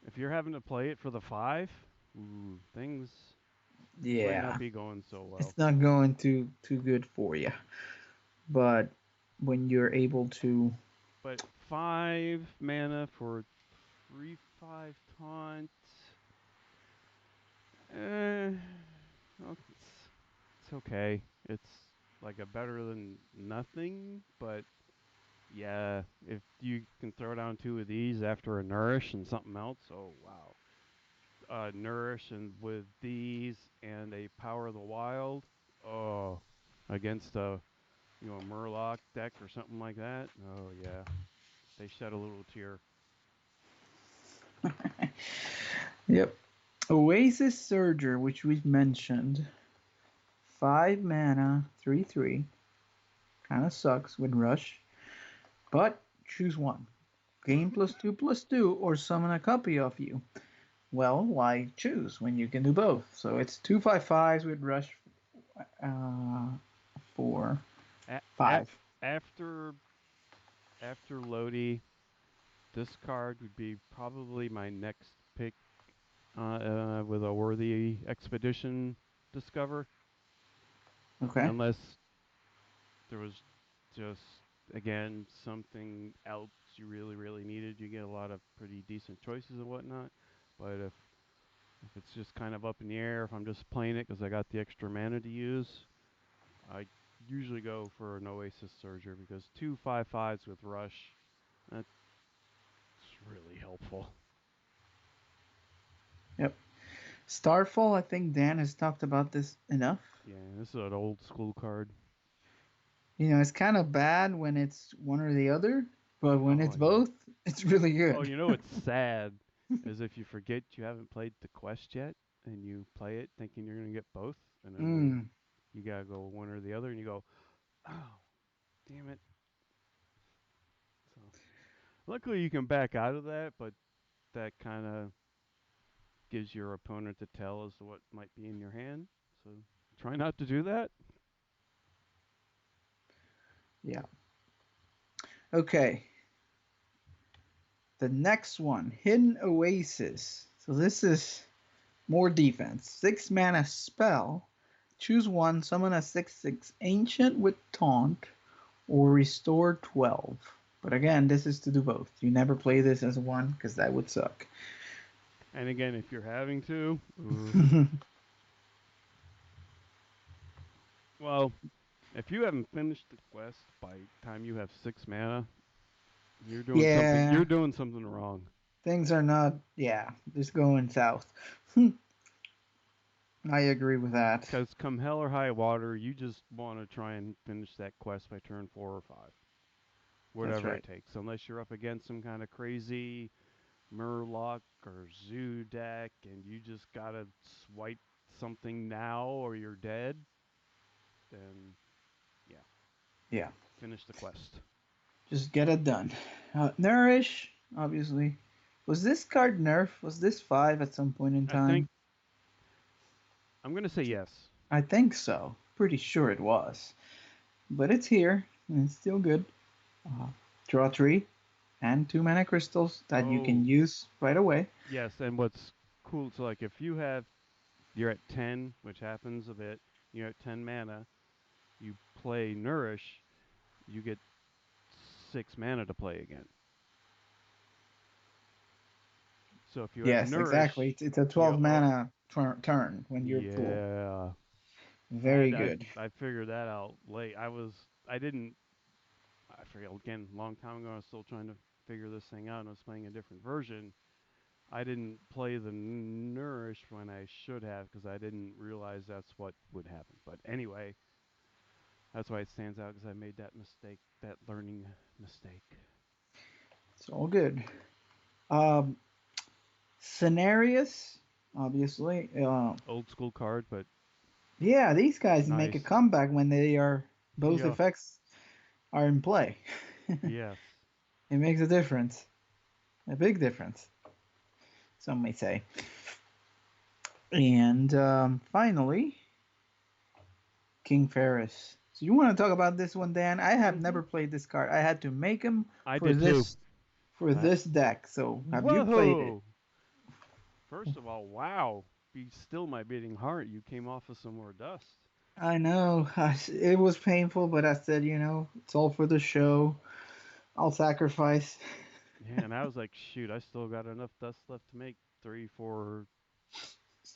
If you're having to play it for the 5, things might not Yeah. be going so well. It's not going too good for you. But when you're able to. But 5 mana for 3/5 taunt. Eh, it's okay. It's like a better than nothing, but yeah, if you can throw down 2 of these after a nourish and something else, oh wow. Nourish and with these and a power of the wild, oh, against a Murloc deck or something like that. Oh yeah, they shed a little tear. Yep. Oasis Surger, which we've mentioned. 5 mana, 3/3. Kind of sucks with Rush. But choose one. Gain +2/+2 or summon a copy of you. Well, why choose when you can do both? So it's 2/5/5s with Rush uh, for A- af- 5. after after Lodi, this card would be probably my next pick with a worthy expedition discover, Okay. unless there was just again something else you really needed. You get a lot of pretty decent choices and whatnot, but if it's just kind of up in the air, if I'm just playing it because I got the extra mana to use, I usually go for an Oasis Surger because 2/5/5s with Rush, that's really helpful. Yep. Starfall, I think Dan has talked about this enough. Yeah, this is an old school card. It's kind of bad when it's one or the other, but when Oh it's yeah. both, it's really Oh, good. you know what's sad is if you forget you haven't played the quest yet and you play it thinking you're gonna get both, and then when Mm. you gotta go one or the other, and you go, oh, damn it. So luckily you can back out of that, but that kind of gives your opponent to tell as to what might be in your hand. So try not to do that. Yeah. Okay. The next one, Hidden Oasis. So this is more defense. 6 mana spell. Choose one, summon a 6/6 ancient with taunt, or restore 12. But again, this is to do both. You never play this as one because that would suck. And again, if you're having to, well, if you haven't finished the quest by the time you have 6 mana, you're doing something. You're Yeah, doing something wrong. things are not, yeah, just going south. I agree with that. Because come hell or high water, you just want to try and finish that quest by turn 4 or 5. That's whatever it right. takes. Unless you're up against some kind of crazy Murloc or Zoo deck and you just gotta swipe something now or you're dead, then yeah, Yeah. finish the quest. Just get it done. Nourish, obviously. Was this card nerf? Was this 5 at some point in I think time? I'm gonna say yes. I think so. Pretty sure it was. But it's here, and it's still good. Uh, draw 3 and 2 mana crystals that you can Oh, use right away. yes, and what's cool, so like if you're at 10, which happens a bit, you're at 10 mana, you play Nourish, you get 6 mana to play again. So if you have Yes, exactly. Nourish, It's a you 12 oh mana turn when you're full. yeah. Very good. I figured that out late. I didn't I forget again a long time ago. I was still trying to figure this thing out. And I was playing a different version. I didn't play the Nourish when I should have because I didn't realize that's what would happen. But anyway, that's why it stands out because I made that mistake, that learning mistake. It's all good. Um, Scenarius, obviously. Old school card, but Yeah, these guys make a nice. comeback when they are both Yeah. effects are in play. Yes. It makes a difference, a big difference, some may say. And finally, King Ferris. So you want to talk about this one, Dan? I have Mhm. never played this card. I had to make him I for did too. Uh, this deck. So have you played it? whoa. First of all, wow. Be still my beating heart. You came off of some more dust. I know it was painful, but I said, it's all for the show. I'll sacrifice. Yeah, and I was like, shoot, I still got enough dust left to make three, four,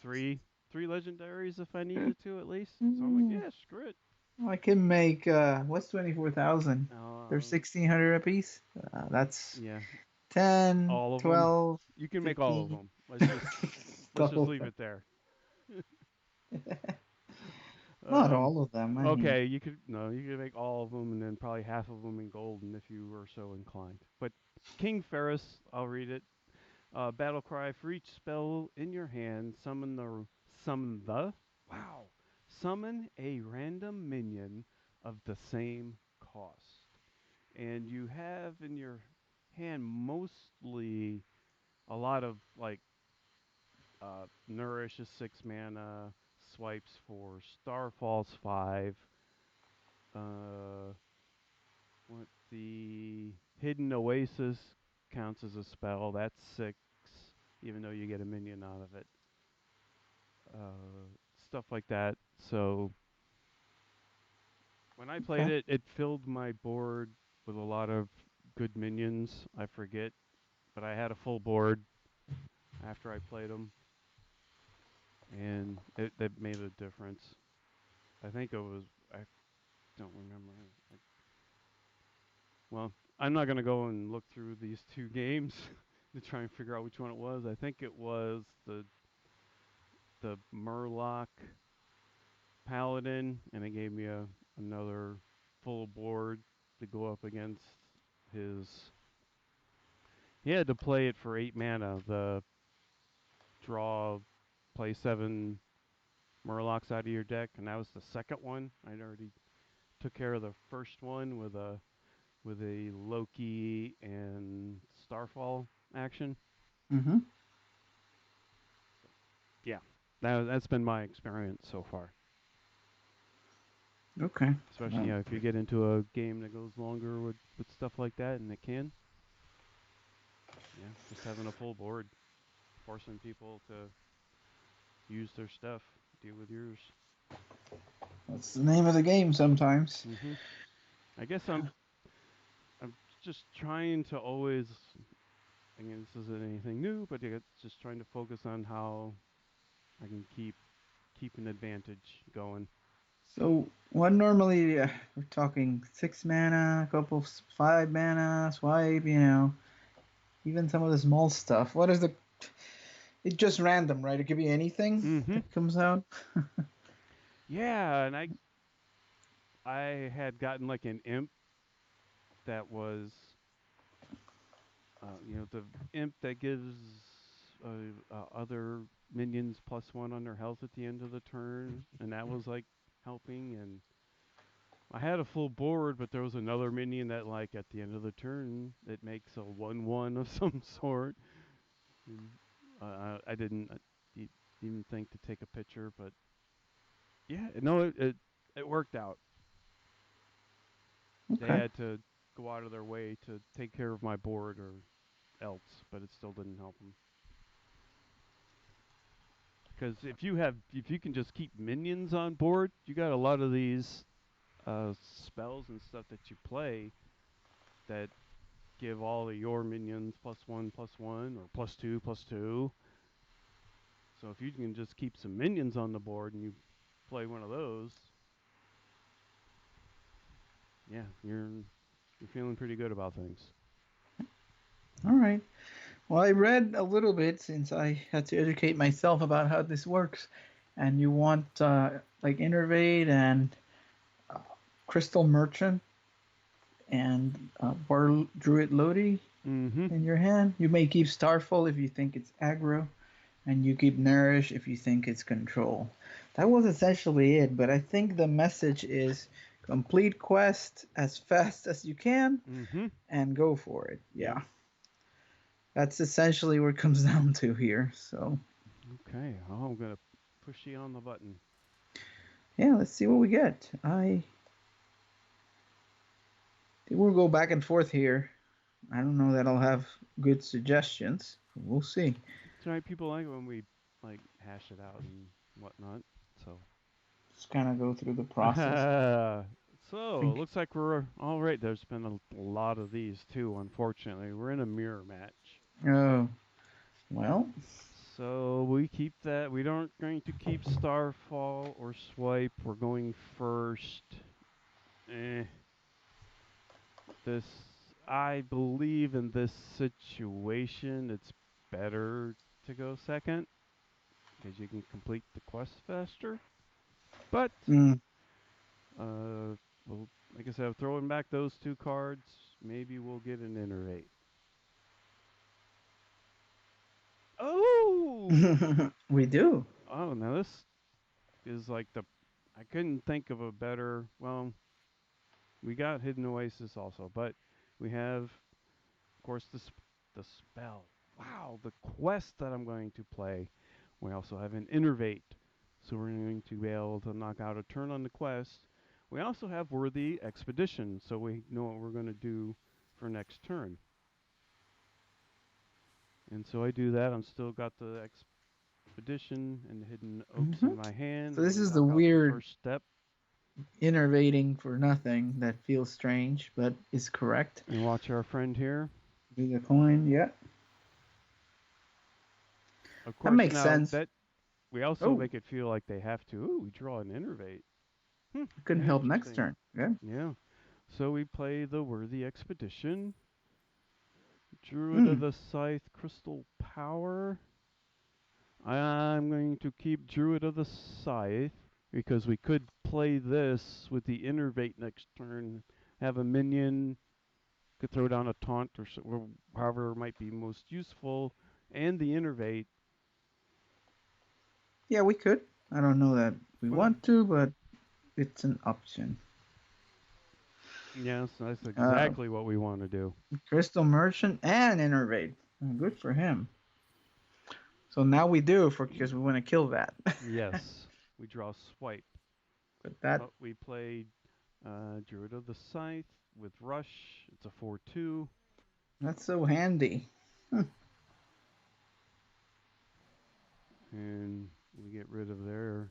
three legendaries if I needed to at least. So I'm like, yeah, screw it. I can make what's 24,000? They're Um, 1,600 apiece. That's yeah, 10, all of them. 12, You can make all of 15. them. Let's just All leave of it there. them. Not Um, all of them. I mean, okay, you could make all of them and then probably half of them in golden if you were so inclined. But King Ferris, I'll read it. Battle cry for each spell in your hand. Summon the wow. Summon a random minion of the same cost, and you have in your hand mostly a lot of like nourish is 6 mana, swipes for Starfall's 5. Uh, what the hidden oasis counts as a spell. That's 6, even though you get a minion out of it. Stuff like that. So when I played okay. it, it filled my board with a lot of good minions. I forget, but I had a full board after I played them, and it made a difference. I think it was I don't remember. I, well, I'm not gonna go and look through these two games to try and figure out which one it was. I think it was the Murloc Paladin, and it gave me another full board to go up against his. He had to play it for 8 mana. The draw, play 7 Murlocs out of your deck, and that was the second one. I'd already took care of the first one with a Loki and Starfall action. Mm-hmm. So yeah, that's been my experience so far. Okay. Especially if you get into a game that goes longer with stuff like that, and it can. Yeah, just having a full board, forcing people to use their stuff, deal with yours. That's the name of the game sometimes. Mhm. I guess I'm just trying to always. Again, this isn't anything new, but just trying to focus on how I can keep an advantage going. So, what normally we're talking 6 mana, a couple of 5 mana, swipe, even some of the small stuff. What is the. It's just random, right? It could be anything Mhm. that comes out. Yeah, and I had gotten like an imp that was, the imp that gives other minions +1 on their health at the end of the turn, and that was like helping. And I had a full board, but there was another minion that, like, at the end of the turn, it makes a 1/1 of some sort. And I didn't even think to take a picture, but yeah, no, it worked out. They Okay. had to go out of their way to take care of my board or else, but it still didn't help them. Because if you can just keep minions on board, you got a lot of these spells and stuff that you play that give all of your minions +1/+1 or +2/+2. So if you can just keep some minions on the board and you play one of those, yeah, you're feeling pretty good about things. All right. Well, I read a little bit since I had to educate myself about how this works. And you want like Innervate and uh, Crystal Merchant and War Druid Lodi Mm-hmm. in your hand. You may keep Starfall if you think it's aggro, and you keep Nourish if you think it's control. That was essentially it, but I think the message is complete quest as fast as you can Mm-hmm. and go for it. Yep. Yeah. That's essentially what it comes down to here. So, Okay. Oh, I'm gonna push you on the button. yeah, let's see what we get. I think we'll go back and forth here. I don't know that I'll have good suggestions. We'll see. It's right. People like when we like hash it out and whatnot. So. Just kind of go through the process. I So, think. looks like we're all right. There's been a lot of these too, unfortunately. We're in a mirror match. Oh, well. So, we keep that. We aren't going to keep Starfall or Swipe. We're going first. Eh. This, I believe in this situation, it's better to go second because you can complete the quest faster. But, Mm. uh, well, like I said, throwing back those two cards, maybe we'll get an Innervate. Oh! We do. Oh, now this is like I couldn't think of a better. Well, we got Hidden Oasis also, but we have, of course, the spell. Wow, the quest that I'm going to play. We also have an Innervate, so we're going to be able to knock out a turn on the quest. We also have Worthy Expedition, so we know what we're going to do for next turn. And so I do that. I'm still got the expedition and the hidden oaks Hmm. in my hand. So I'm this going to is the knock out the weird first step innervating for nothing that feels strange, but is correct. and watch our friend here. Do the coin, yeah. Of That course, makes now sense. that we also Oh, make it feel like they have to. Ooh, we draw an Innervate. couldn't help next Interesting. turn. Good. Yeah. So we play the Worthy Expedition. Druid of Hmm. the Scythe, Crystal Power. I'm going to keep Druid of the Scythe because we could play this with the Innervate next turn. Have a minion, could throw down a taunt or however might be most useful, and the Innervate. Yeah, we could. I don't know that we But want to, but it's an option. yes, that's Uh, exactly what we want to do. Crystal Merchant and Innervate. Good for him. So now we do for because we want to kill that. Yes, we draw Swipe, But that but we played Druid of the Scythe with Rush. It's a 4/2. that's so handy. And we get rid of their,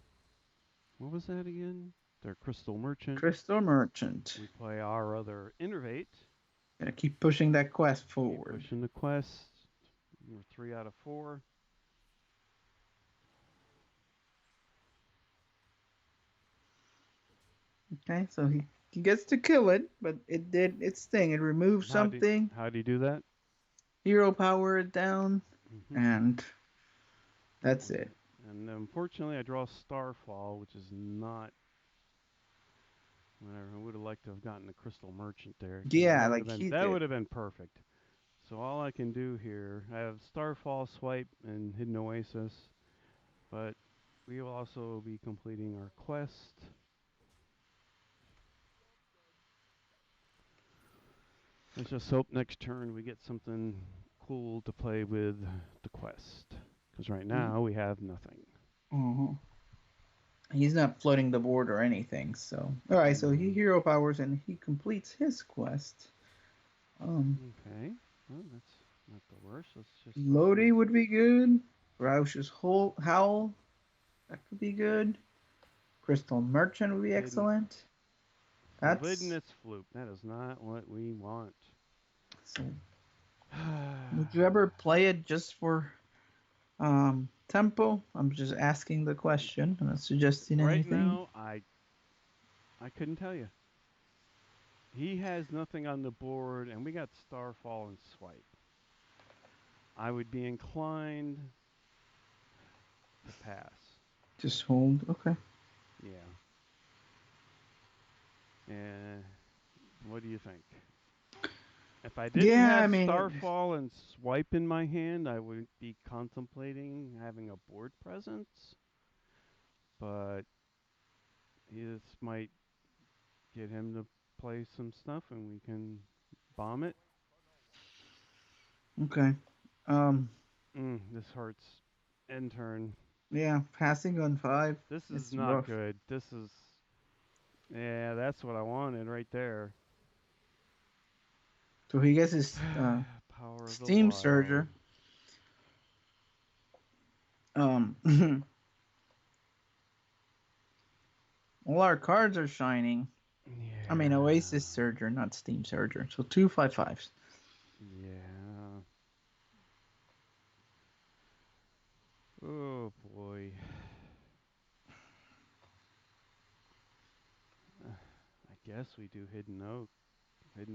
what was that again? Their Crystal Merchant. Crystal Merchant. We play our other Innervate. Gonna keep pushing that quest Keep forward. pushing the quest. We're 3 out of 4. Okay, so he gets to kill it, but it did its thing. It removed something. How do you do that? Hero power it down, Mm-hmm. and that's it. And unfortunately, I draw Starfall, which is not Whatever. I would have liked to have gotten the Crystal Merchant there. Yeah, That would have like been he that did. would have been perfect. So all I can do here, I have Starfall Swipe and Hidden Oasis, but we will also be completing our quest. Let's just hope next turn we get something cool to play with the quest. Because right now we have nothing. Uh-huh. He's not flooding the board or anything. So, all right. So he No. hero powers and he completes his quest. Okay. Well, that's not the worst. Let's just hope Lodi we. would be good. Roush's Howl, that could be good. Crystal Merchant would be Hidden. excellent. That's Forbidden Floop. That is not what we want. so. Would you ever play it just for tempo? I'm just asking the question. I'm not suggesting Right anything. now, I couldn't tell you. He has nothing on the board, and we got Starfall and Swipe. I would be inclined to pass. Just hold. Okay. Yeah. And what do you think? If I didn't Yeah, I have mean, Starfall and Swipe in my hand, I would be contemplating having a board presence. But this might get him to play some stuff, and we can bomb it. okay. Um, This hurts. End turn. yeah, passing on 5. This is It's not rough. good. This is. Yeah, that's what I wanted right there. So he gets his Power of the Steam Wild. Surger. Um, all our cards are shining. I mean, Yeah. Oasis Surger, not Steam Surger. So 2/5/5s. Yeah. Oh boy. I guess we do Hidden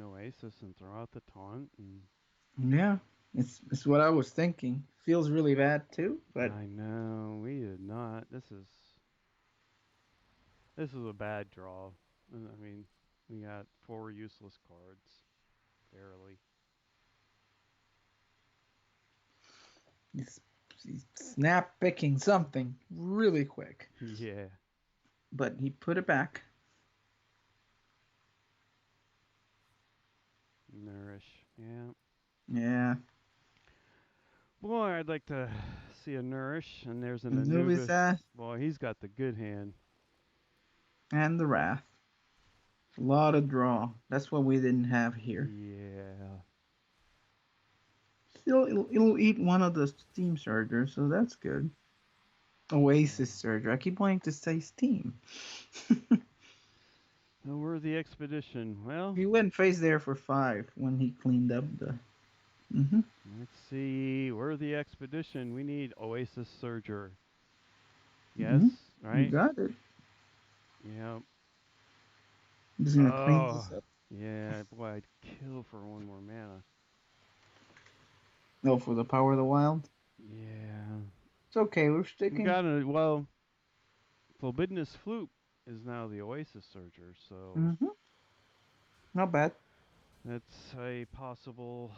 Oasis, and throw out the taunt. And Yeah, it's what I was thinking. Feels really bad too, but I know we did not. This is a bad draw. I mean, we got 4 useless cards, barely. he's, he's snap picking something really quick. Yeah. But he put it back. Nourish. Yeah. Yeah, Boy, I'd like to see a Nourish, and there's an Anubis Anubis. Ass Boy, he's got the good hand. and the Wrath. A lot of draw. That's what we didn't have here. Yeah. Still, it'll eat one of the Steam Surgers, so that's good. Oasis Surger. I keep wanting to say Steam. A worthy expedition. Well, He went face there for 5 when he cleaned up the. Mm-hmm. let's see. Worthy expedition. We need Oasis Surger. Yes, Mm-hmm. You right? got it. Yeah. I'm just gonna clean Oh, this up. yeah. Boy, I'd kill for 1 more mana. No, for the Power of the Wild. Yeah. It's okay. We're We sticking. got a, well, Forbidden Floop is now the Oasis Surger, so Mm-hmm. Not bad. that's a possible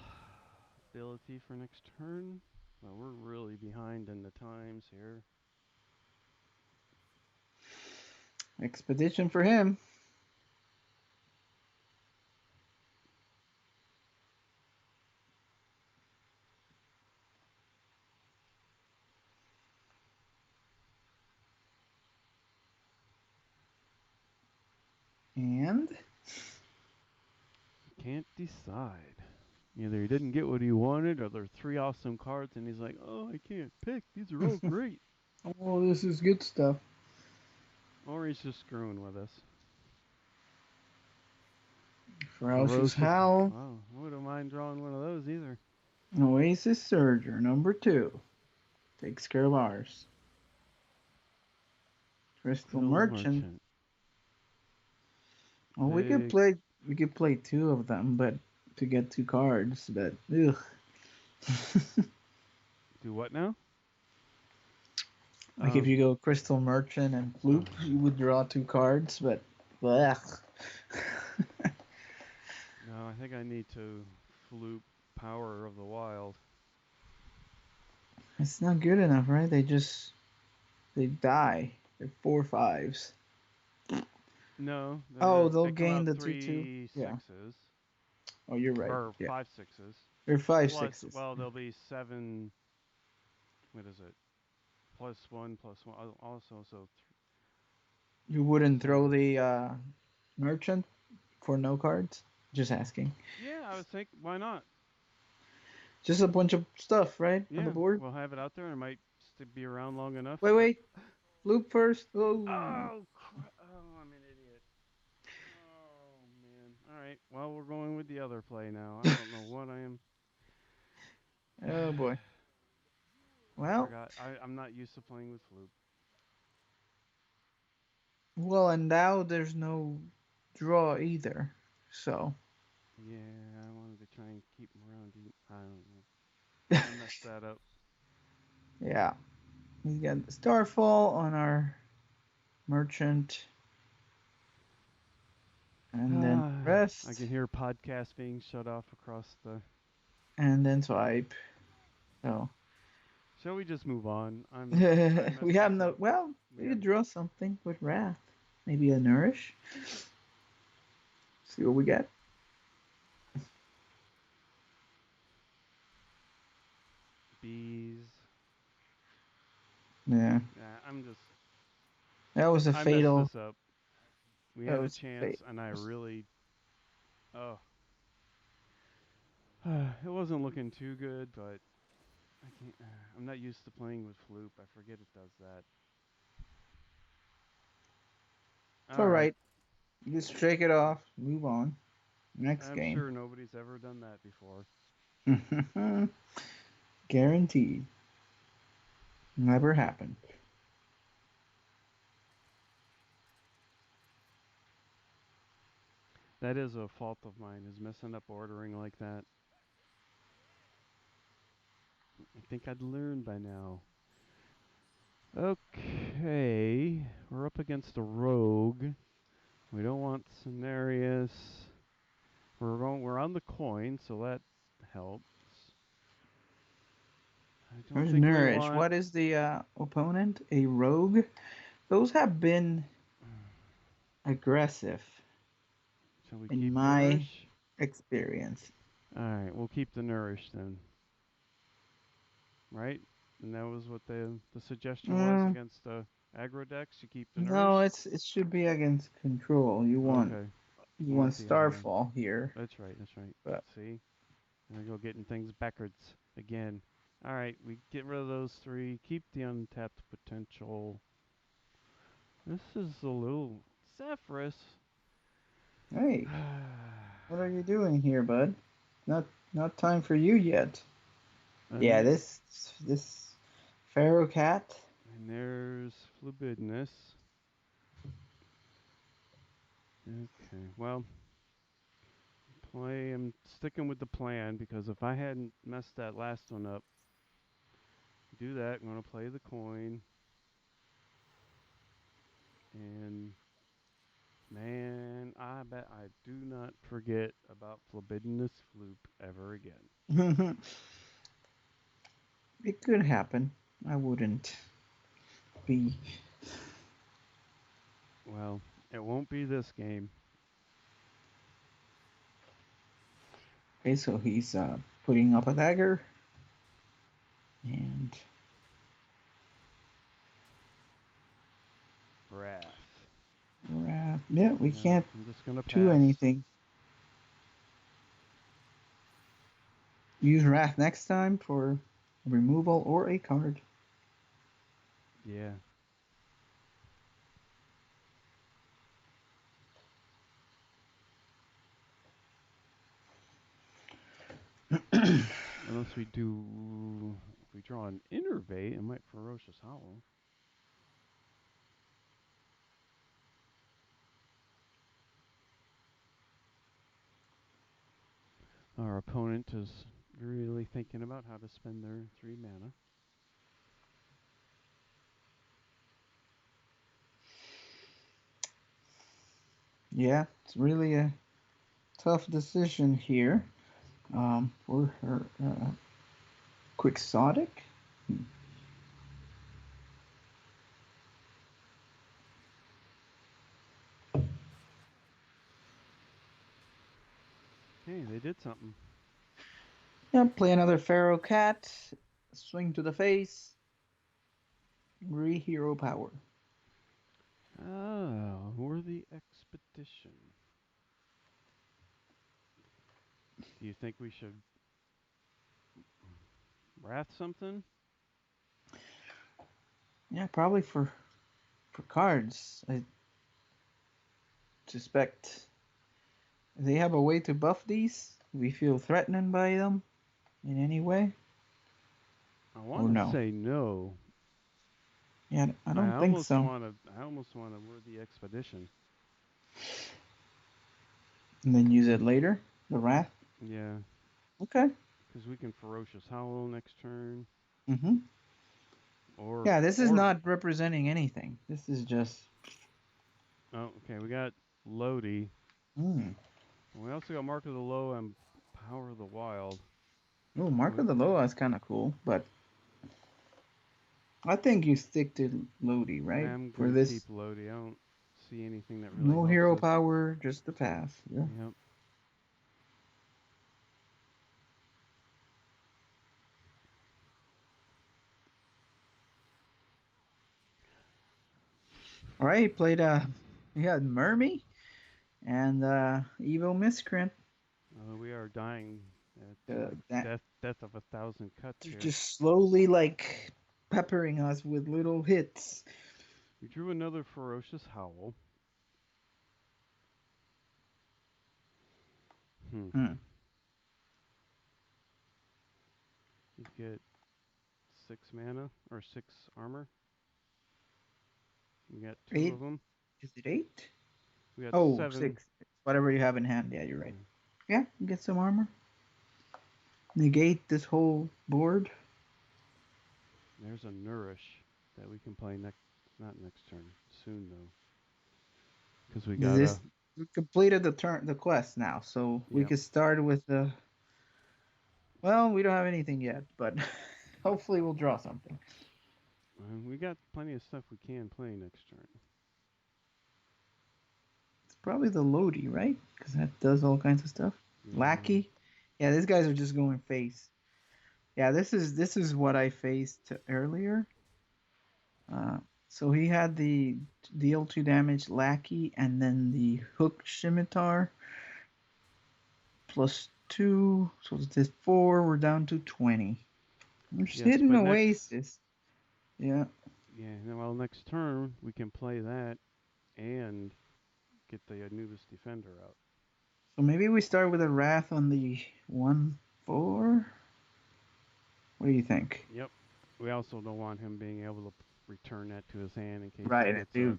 ability for next turn. Well, we're really behind in the times here. Expedition for him. And Can't decide. Either he didn't get what he wanted, or there are 3 awesome cards, and he's like, "Oh, I can't pick. These are all great." oh, this is good stuff. Or he's just screwing with us. Ferocious Ferocious. Howl. Wow, I wouldn't mind drawing one of those either. Oasis Surger, number 2. Takes care of ours. Crystal Crystal Merchant. Merchant. Oh, Big. we could play 2 of them, but to get 2 cards, but ugh. Do what now? Like if you go Crystal Merchant and Floop, Uh, you would draw 2 cards, but ugh. No, I think I need to flute Power of the Wild. It's not good enough, right? They die. They're 4/5s. No, Oh, they'll they come gain out the 2/2. three Yeah. sixes Oh, you're right. or Yeah, five sixes. they're five Plus, sixes. well, there'll be seven. What is it? Plus one. Also, so You wouldn't throw seven. the merchant for no cards? Just asking. Yeah, I was thinking, why not? Just a bunch of stuff, right, on the Yeah, board. we'll have it out there, and it might be around long enough. Wait. Loop first. Oh. Oh, I'm an idiot. Oh man. All right. Well, we're going with the other play now. I don't know what I am. Oh boy. Well, Forgot. I'm not used to playing with flute. and now there's no draw either. So. Yeah, I wanted to try and keep him around. I don't know. I messed that up. Yeah. We got the Starfall on our merchant. And then I rest. can hear podcasts being shut off across the. And then swipe. So. Shall we just move on? I We messed have this no. up. Well, We we have could draw something with Wrath. Maybe a Nourish. See what we get. bees. Yeah. I'm just. That was a I messed fatal. this up. We That had a was a chance, fatal. and I really. Oh. It wasn't looking too good, but I can't. I'm not used to playing with Floop. I forget it does that. It's All right. alright. Just shake it off. Move on. Next I'm game. sure nobody's ever done that before. Guaranteed. Never happened. That is a fault of mine, is messing up ordering like that. I think I'd learn by now. Okay, we're up against a rogue. We don't want Cenarius. We're on the coin, so that helps. I don't There's think we Nourish. want. What is the opponent? A rogue? Those have been aggressive Shall we in keep my Nourish? experience. All right, we'll keep the Nourish then. Right? And that was what the suggestion was Mm, against the aggro decks. You keep the no, Nourish. it should be against control. You want Okay, you I want want the other one. Starfall here. That's right. That's right. But See, there we go, getting things backwards again. All right, we get rid of those three. Keep the untapped potential. This is a little Zephyrus. hey, what are you doing here, bud? Not time for you yet. Yeah, and this Pharaoh cat. there's Flubidness. Okay, well, I'm sticking with the plan because if I hadn't messed that last one up, do that. I'm gonna play the coin, and man, I bet I do not forget about Flubidness Floop ever again. It could happen. I wouldn't be. Well, it won't be this game. Okay, so he's putting up a dagger, and Wrath. yeah, we No, can't I'm just gonna do pass. anything. Use Wrath next time for removal or a card. Yeah. Unless we do, if we draw an Innervate, it might Ferocious Howl. Our opponent is really thinking about how to spend their 3 mana. Yeah, it's really a tough decision here. For her quixotic. Hey, they did something. Yeah, play another Pharaoh Cat, swing to the face, re-hero power. Ah, worthy expedition. Do you think we should wrath something? Yeah, probably for cards. I suspect they have a way to buff these. We feel threatened by them in any way, I or want to no? say no. Yeah, I I don't think almost so. want to. I almost want a worthy expedition. And then use it later. The wrath. Yeah, Okay. because we can ferocious howl next turn, Mhm. or Yeah, this is or not representing anything. This is just. oh, okay. We got Lodi. Mm. We also got Mark of the Low and Power of the Wild. Oh, Mark of the Loa is kind of cool, but I think you stick to Lodi, right? I'm For gonna keep this, Lodi. I don't see anything that really no helps hero us. power, just the path. Yeah. Yep. All right, he played he had Mermy and Evil Miscreant. We are dying at That death of a thousand cuts they're here. just slowly like peppering us with little hits. We drew another ferocious howl. Hmm. Hmm. You get 6 mana or 6 armor. We got two Eight? of them. Is it eight? We got Oh, seven. six. Whatever you have in hand. Yeah, you're right. Yeah. Yeah, get some armor. Negate this whole board. There's a nourish that we can play next. Not next turn. Soon though, because we got a. This we completed the quest now, so we Yep. could start with the. Well, we don't have anything yet, but hopefully we'll draw something. We got plenty of stuff we can play next turn. It's probably the Lodi, right? Because that does all kinds of stuff. Yeah. Lackey. Yeah, these guys are just going face. Yeah, this is what I faced earlier. Uh, so he had the deal 2 damage Lackey and then the hook scimitar +2. So it's this 4. We're down to 20. We're just Yes, hitting but next. Oasis. Yeah. Yeah. Well, next turn we can play that and get the Anubis Defender out. So maybe we start with a Wrath on the 1/4. What do you think? Yep. We also don't want him being able to return that to his hand in case he Right, and do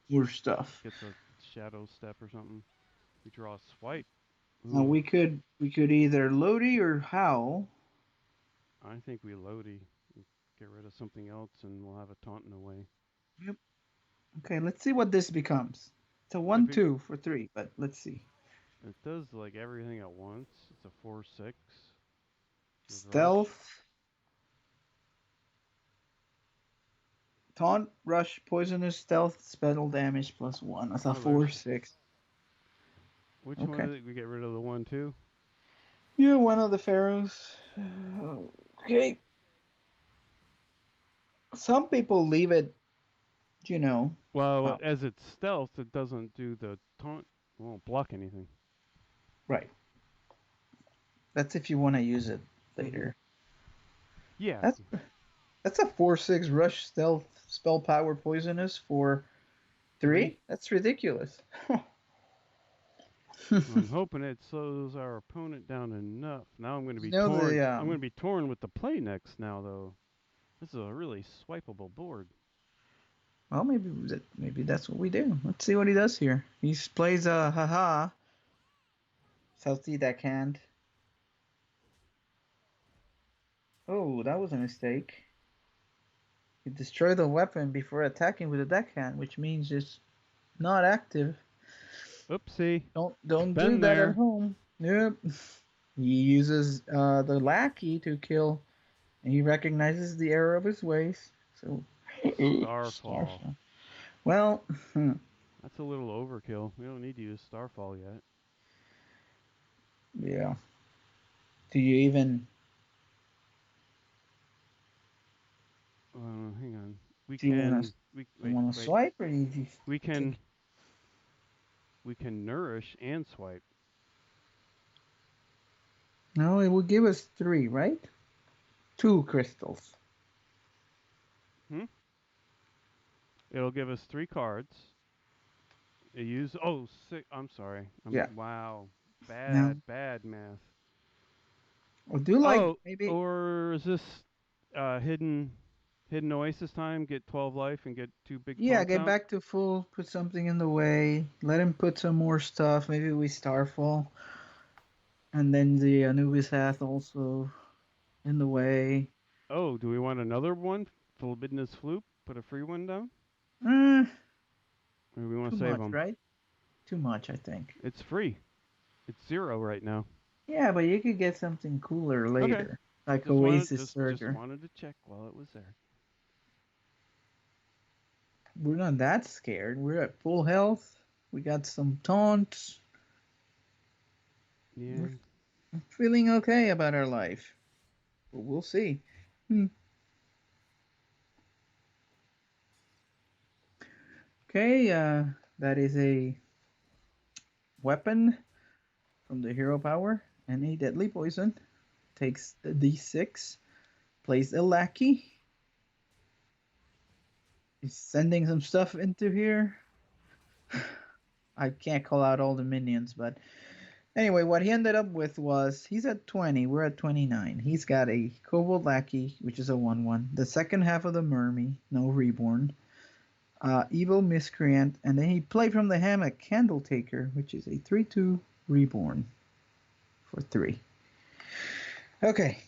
more stuff. gets a shadow step or something. We draw a swipe. Now Ooh, we could either Lodi or Howl. I think we Lodi. Get rid of something else and we'll have a taunting away. Yep. Okay, let's see what this becomes. It's a If 1/2 for 3, but let's see. it does like everything at once, it's a 4/6 with rush. Stealth, taunt, rush, poisonous, stealth, spell damage +1. That's a Oh, there's 4/6. which one Okay. is it? We get rid of the one too. Yeah, one of the pharaohs. Okay. Some people leave it, you know. Well, Uh, as it's stealth, it doesn't do the taunt. It won't block anything. right. That's if you want to use it Hmm. later. Yeah, That's that's a 4/6 rush stealth spell power poisonous for 3. 3. That's ridiculous. I'm hoping it slows our opponent down enough. Now I'm going to You be know torn. the I'm going to be torn with the play next now, though. This is a really swipeable board. well, maybe that's what we do. Let's see what he does here. He plays a haha. South Sea deckhand. Oh, that was a mistake. You destroy the weapon before attacking with a deckhand, which means it's not active. Oopsie. Don't do Been that at there. home. Yep. He uses the lackey to kill, and he recognizes the error of his ways. So Starfall. Starfall. Well, That's a little overkill. We don't need to use Starfall yet. yeah. Do you even Hang on. We do you can. We wait. want to Wait. swipe or you just We take? can. We can nourish and swipe. No, it will give us 3, right? 2 crystals. Hmm. It'll give us 3 cards. It use. Oh, six. I'm sorry. Yeah. Wow. Now Bad math. we'll do like Oh, maybe. or is this hidden oasis time? Get 12 life and get 2 big Yeah, taunts get out. back to full. Put something in the way. Let him put some more stuff. Maybe we Starfall, and then the Anubis Hath also in the way. Oh, do we want another one? Forbidden's Floop. Put a free one down. Eh, Or do we want too to save much, them? right? Too much, I think. It's free. It's 0 right now. Yeah, but you could get something cooler Okay. later, like Just wanted Oasis just Surger. wanted to check while it was there. We're not that scared. We're at full health. We got some taunts. We're Yeah. feeling okay about our life. But we'll see. Hmm. Okay, that is a weapon from the hero power and a deadly poison. Takes a d6, plays a lackey. He's sending some stuff into here. I can't call out all the minions, but anyway, what he ended up with was he's at 20, we're at 29. He's got a Kobold Lackey, which is a 1/1, the second half of the Mermy, no reborn, Evil Miscreant, and then he played from the hand a Candle Taker, which is a 3/2 reborn for 3. Okay,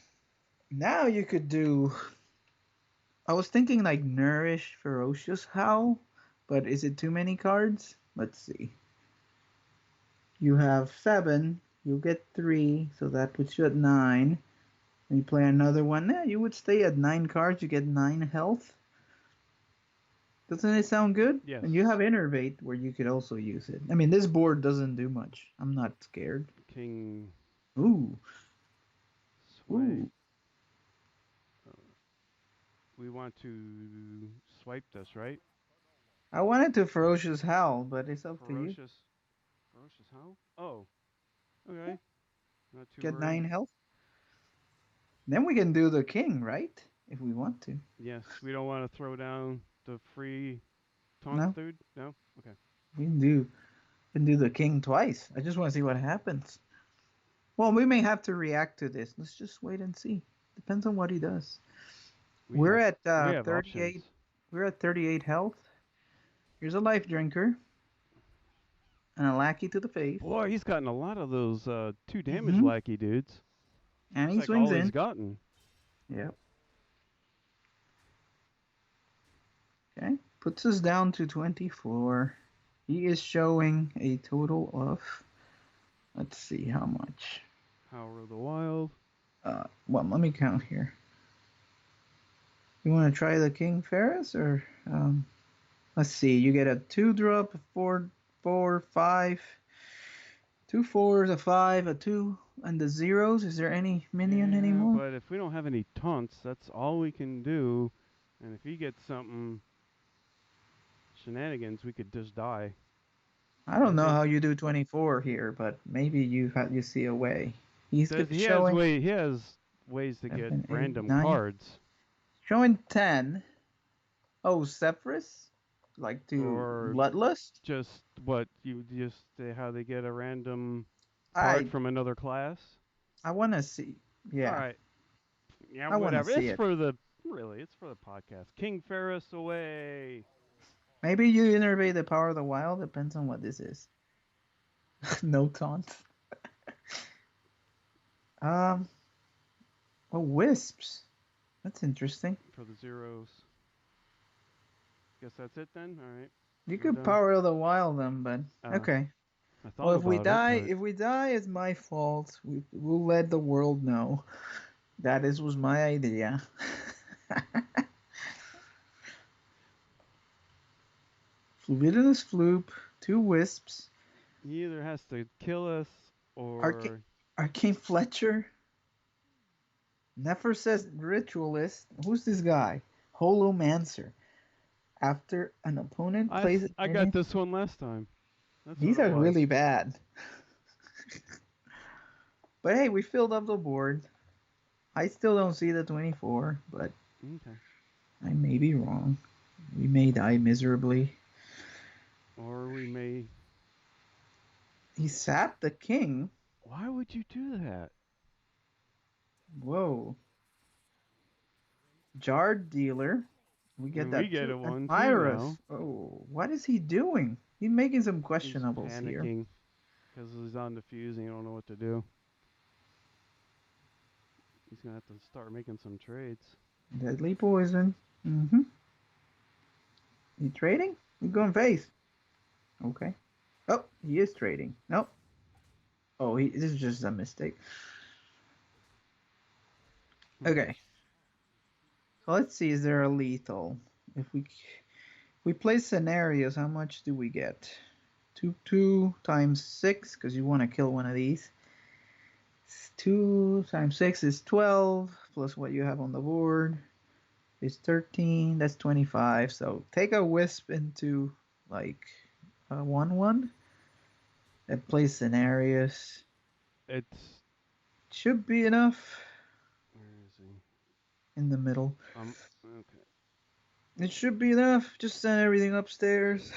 now you could do. I was thinking like Nourish Ferocious Howl, but is it too many cards? Let's see. You have 7, you'll get 3, so that puts you at 9. And you play another one, you would stay at 9 cards, you get 9 health. Doesn't it sound good? Yes. And you have Innervate where you could also use it. I mean, this board doesn't do much. I'm not scared. King. Ooh, Sway. ooh. We want to swipe this, right? I wanted to Ferocious Howl, but it's up to you. Ferocious. Ferocious how? Oh. Okay. Not too Get worried. 9 health. Then we can do the king, right? If we want to. Yes. We don't want to throw down the free taunt No, dude. No. Okay. we can do the king twice. I just want to see what happens. Well, we may have to react to this. Let's just wait and see. Depends on what he does. We We're have at we have 38. options. We're at 38 health. Here's a life drinker and a lackey to the face. Boy, he's gotten a lot of those 2 damage Mm-hmm. lackey dudes. And Looks he like swings all he's in. gotten. Yep. Okay. Puts us down to 24. He is showing a total of. Let's see how much. Power of the Wild. Well, let me count here. You want to try the King Ferris or let's see. You get a 2-drop, a 4, 5, 2 fours, a 5, a 2, and the zeros. Is there any minion Yeah, anymore? but if we don't have any taunts, that's all we can do. And if he gets something shenanigans, we could just die. I don't Does know he? how you do 24 here, but maybe you see a way. He's Does he has showing way he has ways to get 7, 8, random 9. cards Showing 10. Oh, Sephris? Like to or Bloodlust? just what you just how they get a random card I from another class. I want to see. All Yeah, right. Yeah, I want to whatever. see It's it. for the really, it's for the podcast. King Ferris away. Maybe you innervate the power of the wild. Depends on what this is. No taunt. Um. Oh, wisps. That's interesting. For the zeros. Guess that's it then. All right. You We're could done. power of the wild them, but Uh, okay. I Well, thought about it, but if we die, it's my fault. We'll let the world know that this was my idea. Fluidinous Floop, 2 wisps, he either has to kill us Arcane, or Arcane Fletcher, Nefer says Ritualist. Who's this guy? Holomancer. After an opponent plays a I got minion, this one last time. That's what these it are was. really bad. But hey, we filled up the board. I still don't see the 24, but Okay. I may be wrong. We may die miserably. Or we may. He sapped the king. Why would you do that? Whoa. Jarred dealer. We get And we that get too. a And 1 too Pyrus. now. Oh, what is he doing? He's making some He's questionables here. panicking because he's on the fuse and he don't know what to do. He's gonna have to start making some trades. Deadly poison. Mm-hmm. You trading? You going face? Okay. Oh, he is trading. Nope. Oh, this is just a mistake. Okay. So let's see. Is there a lethal? If we play scenarios, how much do we get? 2 times 6, because you want to kill one of these. 2 times 6 is 12, plus what you have on the board is 13. That's 25. So take a wisp into like a 1-1 and play scenarios. It's. Should be enough Where is he? in the middle. Okay. It should be enough. Just send everything upstairs.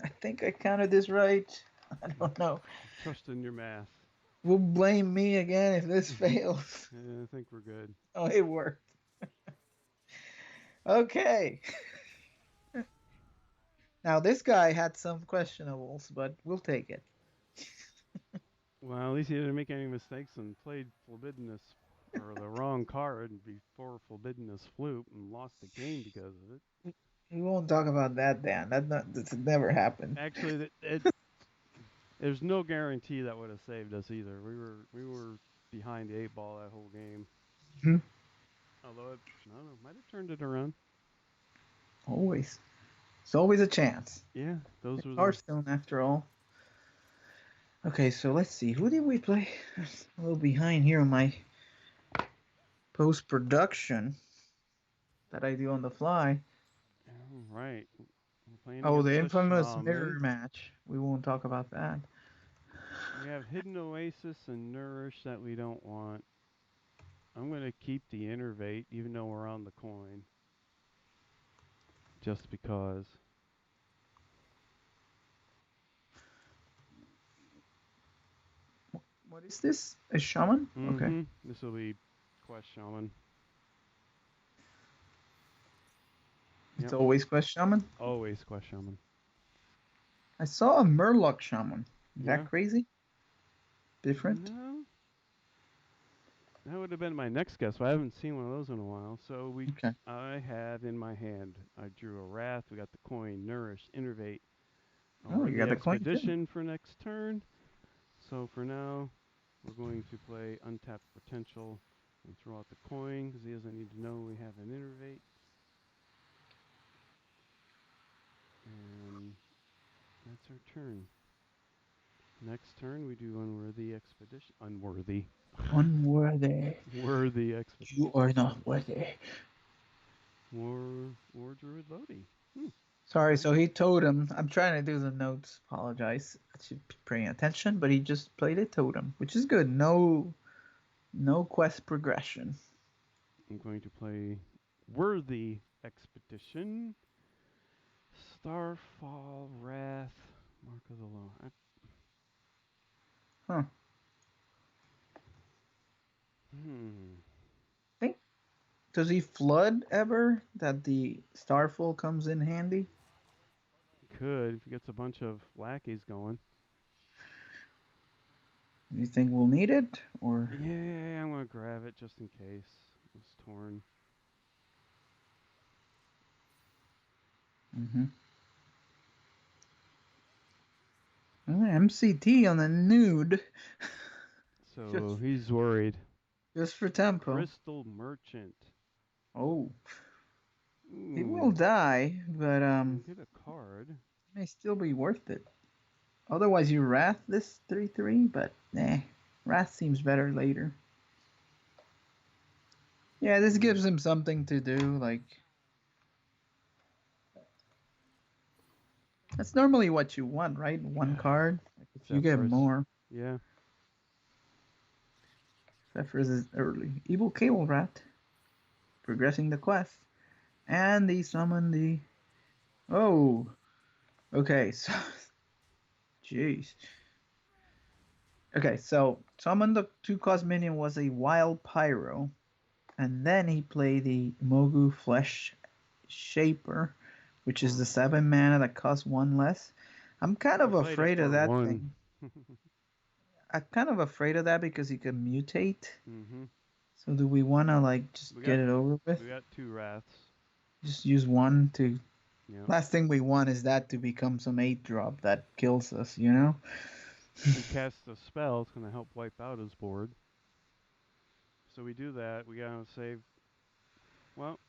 I think I counted this right. I don't know. Trust in your math. Will blame me again if this fails. Yeah, I think we're good. Oh, it worked. Okay. Now this guy had some questionables, but we'll take it. Well, at least he didn't make any mistakes and played Forbiddeness or the wrong card before Forbiddeness Floop and lost the game because of it. We won't talk about that, Dan. That's never happened. Actually, there's no guarantee that would have saved us either. We were behind the 8 ball that whole game. Hmm. Although it, I don't know, might have turned it around. Always. It's always a chance. Yeah, those It's were the. Hearthstone after all. Okay, so let's see. Who did we play? A little behind here on my post production that I do on the fly. Oh, right. We're playing Oh, against the a infamous mirror shaman. match. We won't talk about that. We have Hidden Oasis and Nourish that we don't want. I'm going to keep the Innervate even though we're on the coin. Just because. What is this? A shaman? Okay. Mm-hmm. This will be Quest Shaman. It's Yep. always Quest Shaman. Always Quest Shaman. I saw a Murloc Shaman. Is Yeah. that crazy? Different? No. That would have been my next guess, but I haven't seen one of those in a while. So Okay. I had in my hand, I drew a Wrath. We got the coin, Nourish, Innervate. Oh, Or you the got the coin too. Expedition for next turn. So for now, we're going to play Untapped Potential and throw out the coin because he doesn't need to know we have an Innervate. And that's our turn. Next turn, we do Unworthy Expedition. Unworthy. Unworthy. Worthy Expedition. You are not worthy. War Druid Lodi. Sorry, Right. so he totem. I'm trying to do the notes. Apologize. I should be paying attention, but he just played a totem, which is good. No quest progression. I'm going to play Worthy Expedition. Starfall, Wrath, Mark of the Law. Huh. Hmm. Think does he flood ever that the Starfall comes in handy? Could if he gets a bunch of lackeys going. Do you think we'll need it or? Yeah, I'm gonna grab it just in case. It's torn. Mm-hmm. MCT on the nude. So he's worried. Just for tempo. Crystal Merchant. Oh. He Ooh, will die, but we'll get a card. may still be worth it. Otherwise, you Wrath this 3/3, but Wrath seems better later. Yeah, this gives him something to do. Like that's normally what you want, right? One card. Like, if you get Zephyrus. more, Yeah. Zephyrus is early. Evil Cable Rat. Progressing the quest, and they summon the. Oh. Okay, so. Jeez. Okay, so summon the 2-cost minion was a Wild Pyro, and then he played the Mogu Flesh Shaper, which is the 7 mana that costs 1 less. I'm kind of afraid of that thing. I'm kind of afraid of that because he can mutate. Mm-hmm. So do we want to like just get it over with? We got 2 Wraths. Just use one to. Yep. Last thing we want is that to become some 8-drop that kills us, you know? We cast a spell, it's going to help wipe out his board. So we do that. We got to save. Well,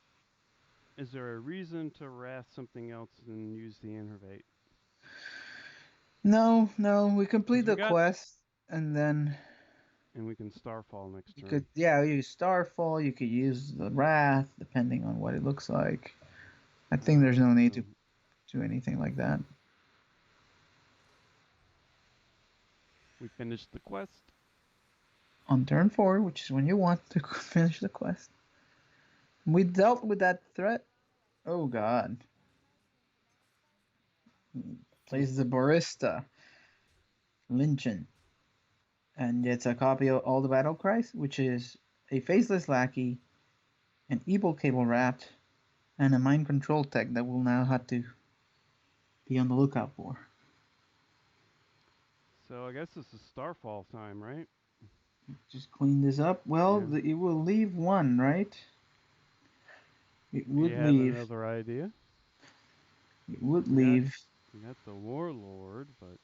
is there a reason to Wrath something else and use the Innervate? No, we complete the quest and then. And we can Starfall next turn. Could use Starfall. You could use the Wrath, depending on what it looks like. I think there's no need to do anything like that. We finished the quest. On turn 4, which is when you want to finish the quest. We dealt with that threat. Oh god. Plays the Barista. Lynchen. And it's a copy of All the Battle Cries, which is a Faceless Lackey, an Evil Cable Rat, and a Mind Control tech that we'll now have to be on the lookout for. So I guess this is Starfall time, right? Just clean this up. Well, it will leave 1, right? It would leave. Another idea? It would leave. We got the Warlord, but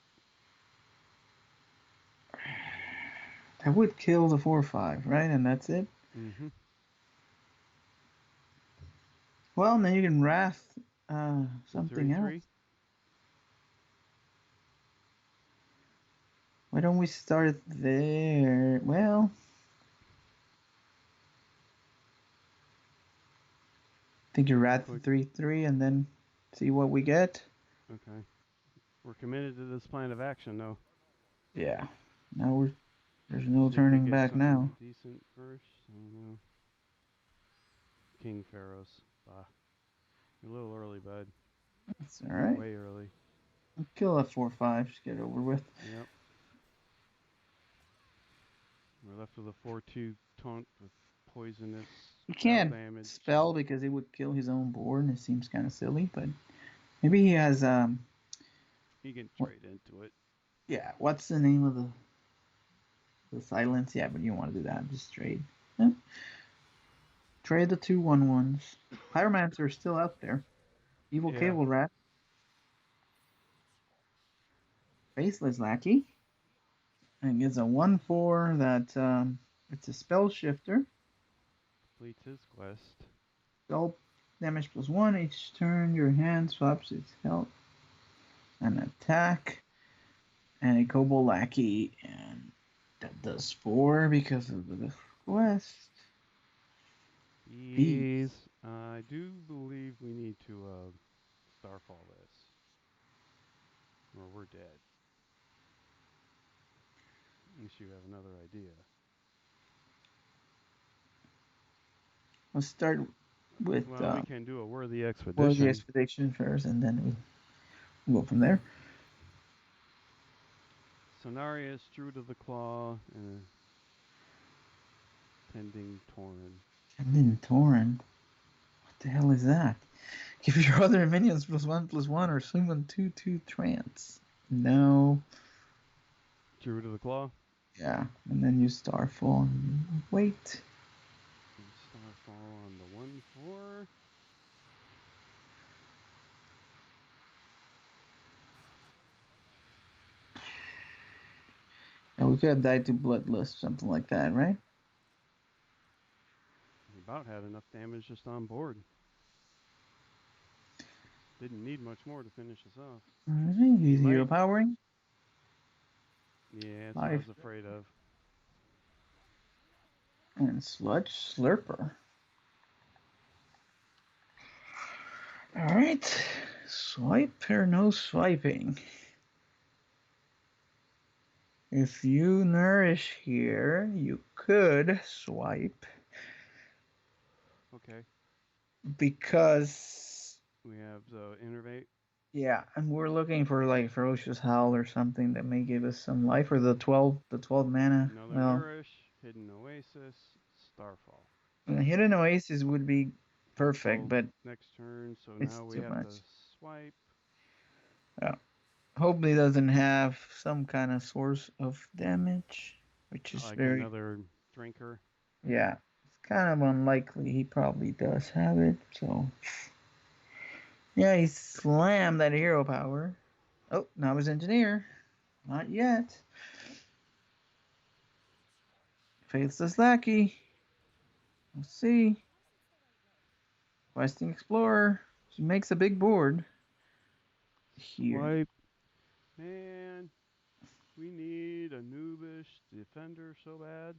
that would kill the 4/5, right? And that's it. Mm-hmm. Well, then you can Wrath something 3/3? else. Why don't we start there? Well, I think you Wrath 3/3 and then see what we get. Okay. We're committed to this plan of action, though. Yeah. Now there's no turning back now. Decent first. I don't know. King Pharaohs. Bah. You're a little early, bud. That's all right. Way early. I'll kill that 4/5. Just get it over with. Yep. We're left with a 4/2 taunt with poisonous. He can't damage. spell because it would kill his own board, and it seems kind of silly. But maybe he has. He can trade into it. Yeah. What's the name of the silence? Yeah, but you don't want to do that. Just trade. Yeah. Trade the 2/1/1s. Pyromancer is still out there. Evil Cable Rat. Faceless Lackey. And gets a 1/4 that it's a spell shifter. Completes his quest. Spell damage +1 each turn. Your hand swaps its health. An attack. And a Kobold Lackey. And that does 4 because of the quest. Yes. I do believe we need to Starfall this. Or we're dead. Unless you have another idea. Let's start with. Well, we can do a Worthy Expedition. Worthy Expedition first, and then we'll go from there. Cenarius, Druid of the Claw, and Tending Tauren. Tending Tauren? What the hell is that? Give your other minions +1/+1 or summon 2/2 trance. No. Druid of the Claw? Yeah, and then you Starfall and wait. Starfall on the 1/4. So we could have died to Bloodlust, something like that, right? We about had enough damage just on board. Didn't need much more to finish us off. Alright, He he's hero might. powering. Yeah, that's what I Life was afraid of. and Sludge Slurper. Alright. Swipe or no swiping? If you nourish here, you could swipe Okay. because We have the innervate. yeah, and we're looking for like ferocious howl or something that may give us some life, or the 12 mana. Another Well, nourish. Hidden oasis. Starfall. the hidden oasis would be perfect, Oh, but next turn. So it's now we too have to much. swipe. Hopefully, it doesn't have some kind of source of damage, which is Like very another drinker. yeah. It's kind of unlikely he probably does have it. So yeah, he slammed that hero power. Oh, now his engineer. Not yet. Faithless Lackey. Let's see. Questing Explorer. She makes a big board here. Swipe. Man, we need a noobish defender so bad.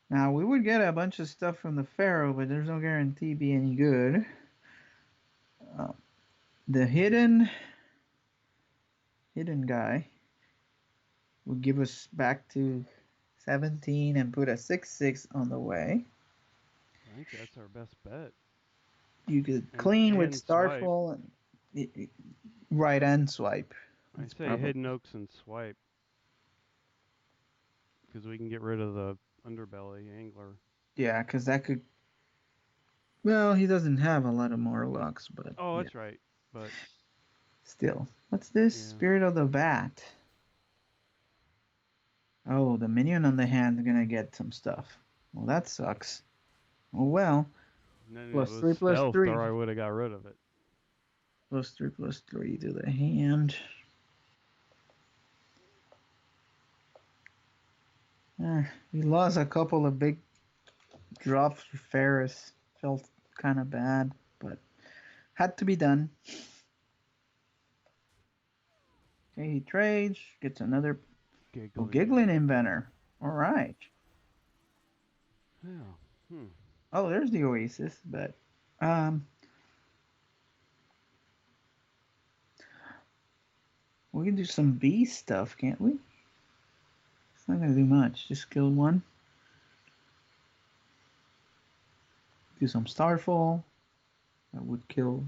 Now, we would get a bunch of stuff from the Pharaoh, but there's no guarantee be any good. Uh, the hidden guy would give us back to 17 and put a 6/6 on the way. I think that's our best bet. You could And clean with and swipe. Starfall and right and swipe. I That's say probably hidden oaks and swipe because we can get rid of the underbelly angler. yeah, because that could. Well, he doesn't have a lot of Morlocks, but Oh, yeah, that's right. But still. What's this? yeah, Spirit of the Vat. Oh, the minion on the hand is gonna get some stuff. Well, that sucks. Oh well. and then it Plus was three, plus stealth, or three. I would have got rid of it. Plus three to the hand. We lost a couple of big drops for Ferris. Felt kind of bad, but had to be done. Okay, he trades, gets another. Oh, Giggling. Giggling Inventor. All right. Yeah. Hmm. Oh, there's the Oasis, but um, we can do some bee stuff, can't we? It's not gonna do much. Just kill one. Do some Starfall. That would kill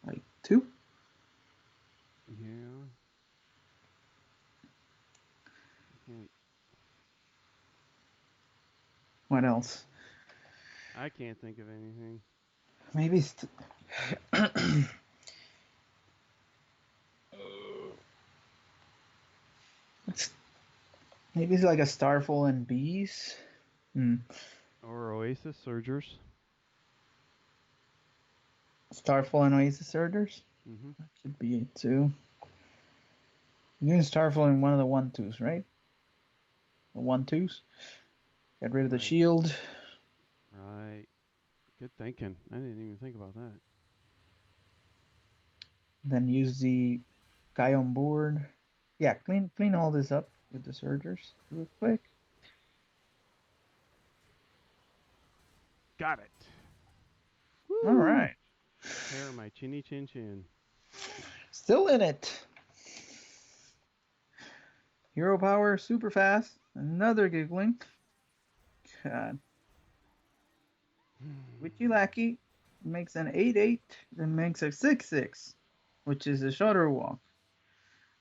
like two. Yeah. Can't. What else? I can't think of anything. Maybe it's maybe it's like a Starfall and bees. Hmm. Or Oasis Surgers. Starfall and Oasis Surgers. Mm-hmm. That could be it too. You can Starfall in one of the 1/2s, right? The 1/2s. Get rid of the Right. shield. Right. Good thinking. I didn't even think about that. Then use the guy on board. Yeah, clean all this up with the Surgers real quick. Got it. All Woo! right. Hair my chinny chin chin. Still in it. Hero power, super fast. Another giggling. God. Witchy Lackey makes an 8/8, then makes a 6/6, which is a shorter walk.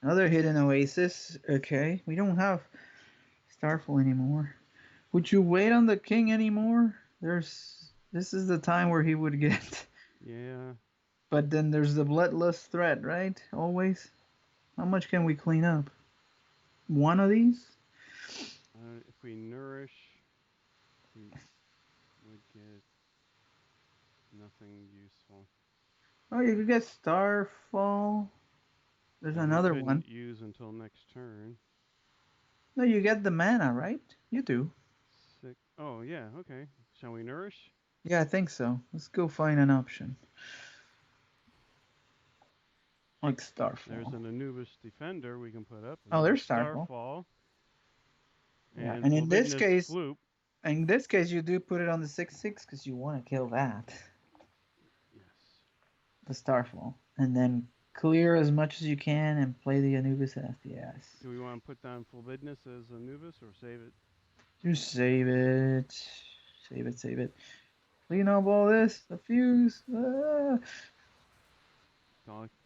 Another hidden oasis. Okay, we don't have Starfall anymore. Would you wait on the king anymore? This is the time where he would get. Yeah. But then there's the bloodlust threat, right? Always. How much can we clean up? One of these? If we nourish, we would get nothing useful. Oh, you could get Starfall. There's that we another one. couldn't use until next turn. No, you get the mana, right? You do. Six. Oh yeah. Okay. Shall we nourish? Yeah, I think so. Let's go find an option. Like Starfall. There's an Anubis Defender we can put up. Oh, Another there's Starfall. Starfall. Yeah, And and Flabidnus Floop. in this case, you do put it on the 6/6 because you want to kill that, Yes. the Starfall, and then clear as much as you can and play the Anubis F. Yes. Do we want to put down Flabidnus as Anubis or save it? Just save it. Save it, save it. Clean up all this. The fuse.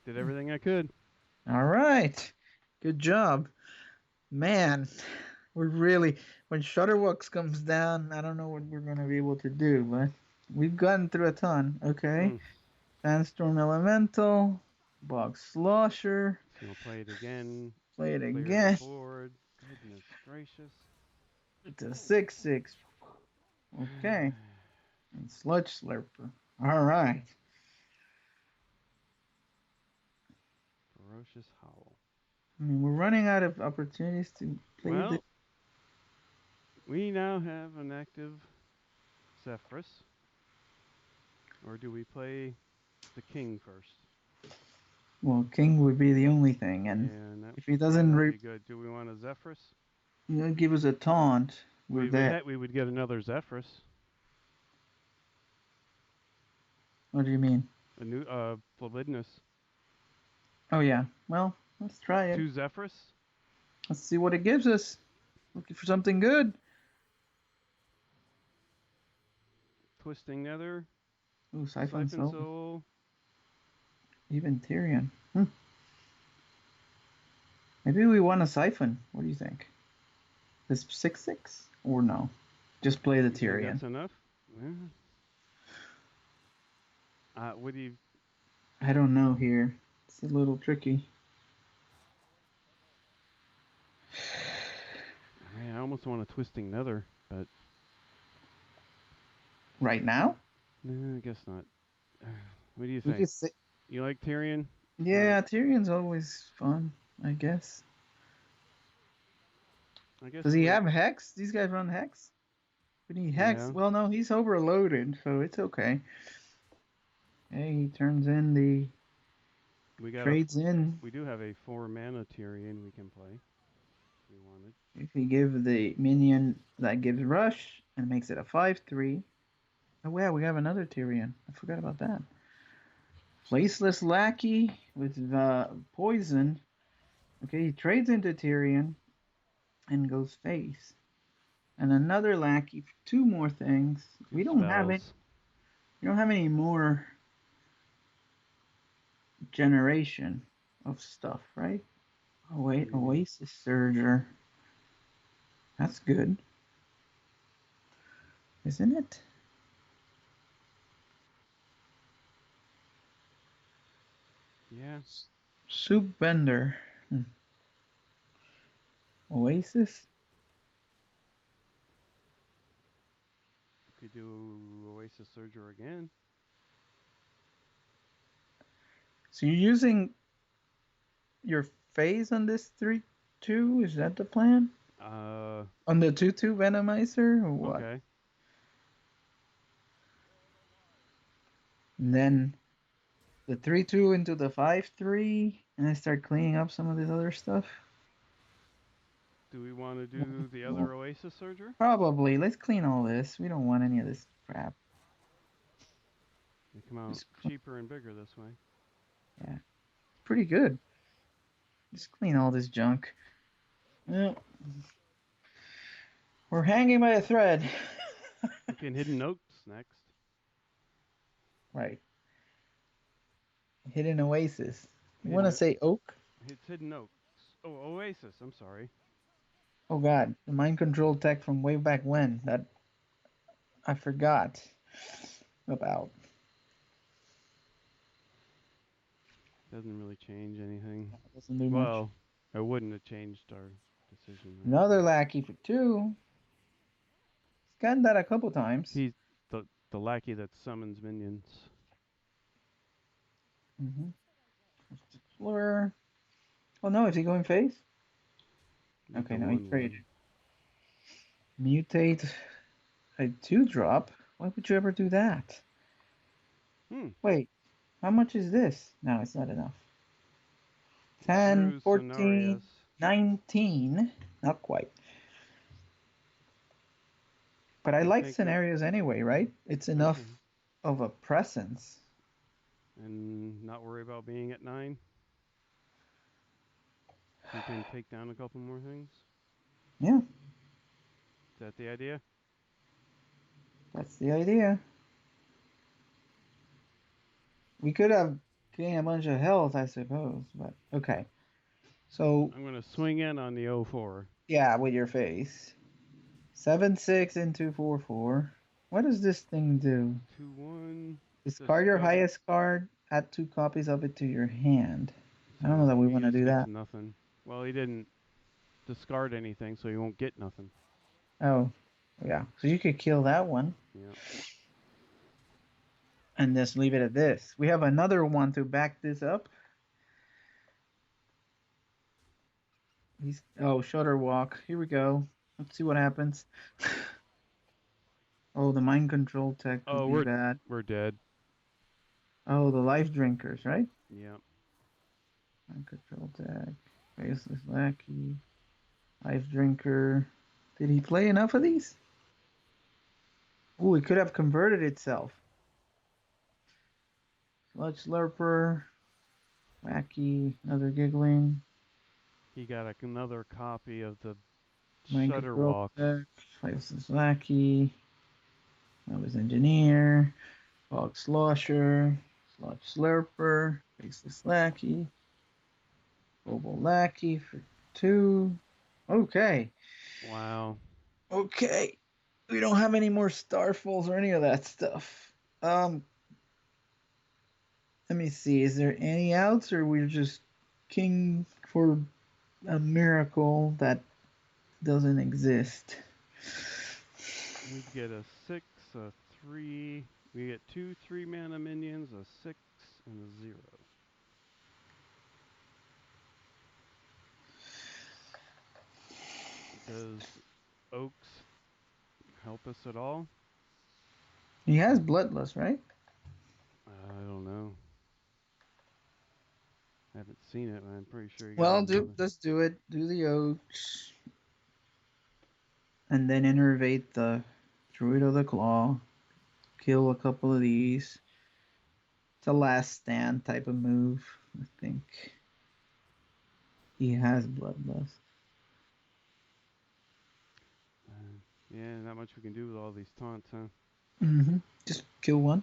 Did everything I could. All right. Good job. Man, we're really, when Shutterworks comes down, I don't know what we're going to be able to do, but we've gotten through a ton. Okay. Sandstorm Elemental. Bog Slosher. It's going to play it again. Play it Clear again. the board. Goodness gracious. It's a 6/6. Okay. And Sludge Slurper. All right. Ferocious Howl. I mean, we're running out of opportunities to play Well, this. we now have an active Zephyrus. Or do we play the King first? Well, King would be the only thing, and if he doesn't be good. Do we want a Zephyrus? Give us a taunt, we're dead. We would get another Zephyrus. What do you mean? A new Flabidnus. Oh yeah. Well, let's try it. 2 Zephyrus. Let's see what it gives us. Looking for something good. Twisting Nether. Ooh, Siphon Soul. Soul. Even Tyrion. Maybe we want a Siphon. What do you think? This 6/6 or no? Just play the Tyrion. That's enough. Yeah. What do you? I don't know here. It's a little tricky. Man, I almost want a Twisting Nether, but right now? No, I guess not. What do you think? You like Tyrion? Yeah, Tyrion's always fun, I guess. Does he have Hex? These guys run Hex? We need Hex. Yeah. Well, no, he's overloaded, so it's okay. Hey, he turns in the... trades in. We do have a 4-mana Tyrion we can play. If we wanted. If we give the minion that gives Rush and makes it a 5/3. Oh, yeah, we have another Tyrion. I forgot about that. Placeless Lackey with poison. Okay, he trades into Tyrion and goes face. And another Lackey for 2 more things. We don't have it. We don't have any more generation of stuff, right? Oh wait, Oasis Surger. That's good. Isn't it? Yeah. Soup Bender. Oasis? Could do Oasis Surger again. So you're using your phase on this 3/2? Is that the plan? On the 2/2 Venomizer or what? Okay. And then the 3/2 into the 5/3, and I start cleaning up some of this other stuff. Do we want to do the other Oasis Surger? Probably. Let's clean all this. We don't want any of this crap. They come out cheaper and bigger this way. Yeah. Pretty good. Just clean all this junk. Yeah. We're hanging by a thread. Okay, Hidden Oaks next. Right. Hidden Oasis. You want to say Oak? It's Hidden Oaks. Oh, Oasis. I'm sorry. Oh, God. The mind control tech from way back when that I forgot about. Doesn't really change anything. Doesn't do much. It wouldn't have changed our decision. Right? Another Lackey for 2. He's gotten that a couple times. He's the Lackey that summons minions. Explorer. Oh no, is he going face? Need Okay, the no, he 1/1. traded. Mutate a 2-drop? Why would you ever do that? Hmm. Wait, how much is this? No, it's not enough. 10, Drew 14, Cenarius. 19. Not quite. But I I like think it. scenarios anyway, right? It's enough Okay. of a presence. And not worry about being at 9. So you can take down a couple more things. Yeah, Is that the idea? that's the idea. We could have gained a bunch of health, I suppose, but okay. So, I'm gonna swing in on the 04. yeah, with your face. 7/6 into 4/4. What does this thing do? 2/1. Discard your Discover. highest card, add 2 copies of it to your hand. I don't know So that we he want to just do gets that. nothing. Well, he didn't discard anything, so he won't get nothing. Oh, yeah. So you could kill that one Yeah. and just leave it at this. We have another one to back this up. Shutter walk. Here we go. Let's see what happens. Oh, the mind control tech could Oh, be we're bad. we're dead. Oh, the life drinkers, right? Yeah. Mind control tech. Faceless lackey. Life drinker. Did he play enough of these? Oh, it could have converted itself. Sludge slurper. Wacky. Another giggling. He got another copy of the Mind control Shutterwalk. tech. Faceless lackey. That was engineer. Fog slosher. Sludge slurper. Faceless lackey. Mobile lackey for 2. Okay. Wow. Okay. We don't have any more starfalls or any of that stuff. Let me see. Is there any outs, or we're just king for a miracle that doesn't exist? We get a 6, a 3. We get 2 3-mana minions, a 6, and a 0. Does Oaks help us at all? He has bloodlust, right? I don't know. I haven't seen it, but I'm pretty sure you got Well, another. let's do it. Do the oaks, and then innervate the Druid of the Claw. Kill a couple of these. It's a last stand type of move, I think. He has bloodlust. Yeah, not much we can do with all these taunts, huh? Just kill one.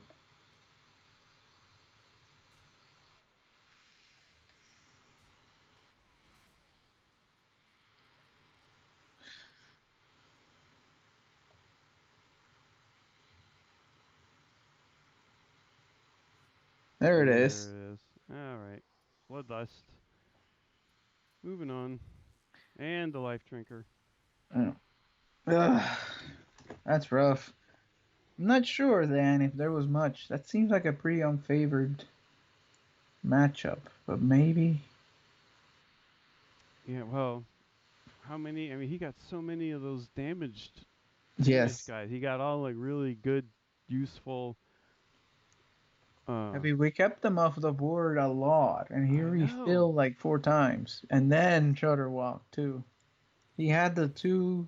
There it is. There it is. All right. Bloodlust. Moving on. And the life drinker. Oh. Ugh, that's rough. I'm not sure then if there was much. That seems like a pretty unfavored matchup, but maybe. Yeah, well, how many? I mean, he got so many of those damage Yes. guys. He got all like really good, useful. I Uh, mean, we kept them off the board a lot, and he I know. refilled like 4 times, and then Shutterwalk too. He had the 2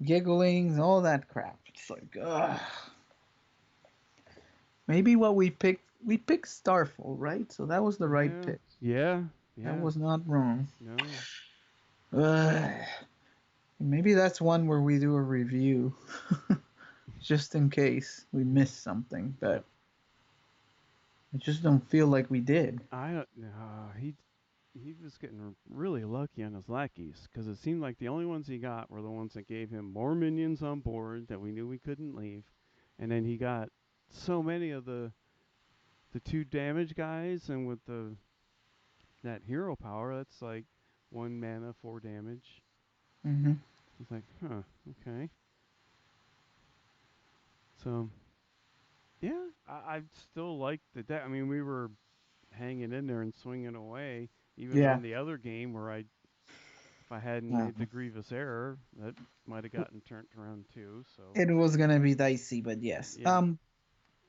gigglings, all that crap. It's like, ugh. Maybe what we picked Starfall, right? So that was the right Yeah. pick. Yeah. That Yeah. was not wrong. No. Ugh. Maybe that's one where we do a review, just in case we missed something. But I just don't feel like we did. I he was getting really lucky on his lackeys because it seemed like the only ones he got were the ones that gave him more minions on board that we knew we couldn't leave, and then he got so many of the 2 damage guys, and with the that hero power, that's like 1 mana, 4 damage. Hmm. It's like, huh, okay. So yeah, I still like the deck. I mean, we were hanging in there and swinging away. Even Yeah. on the other game where if I hadn't Uh, made the grievous error, that might have gotten turned around too. So it was gonna be dicey, but yes. yeah,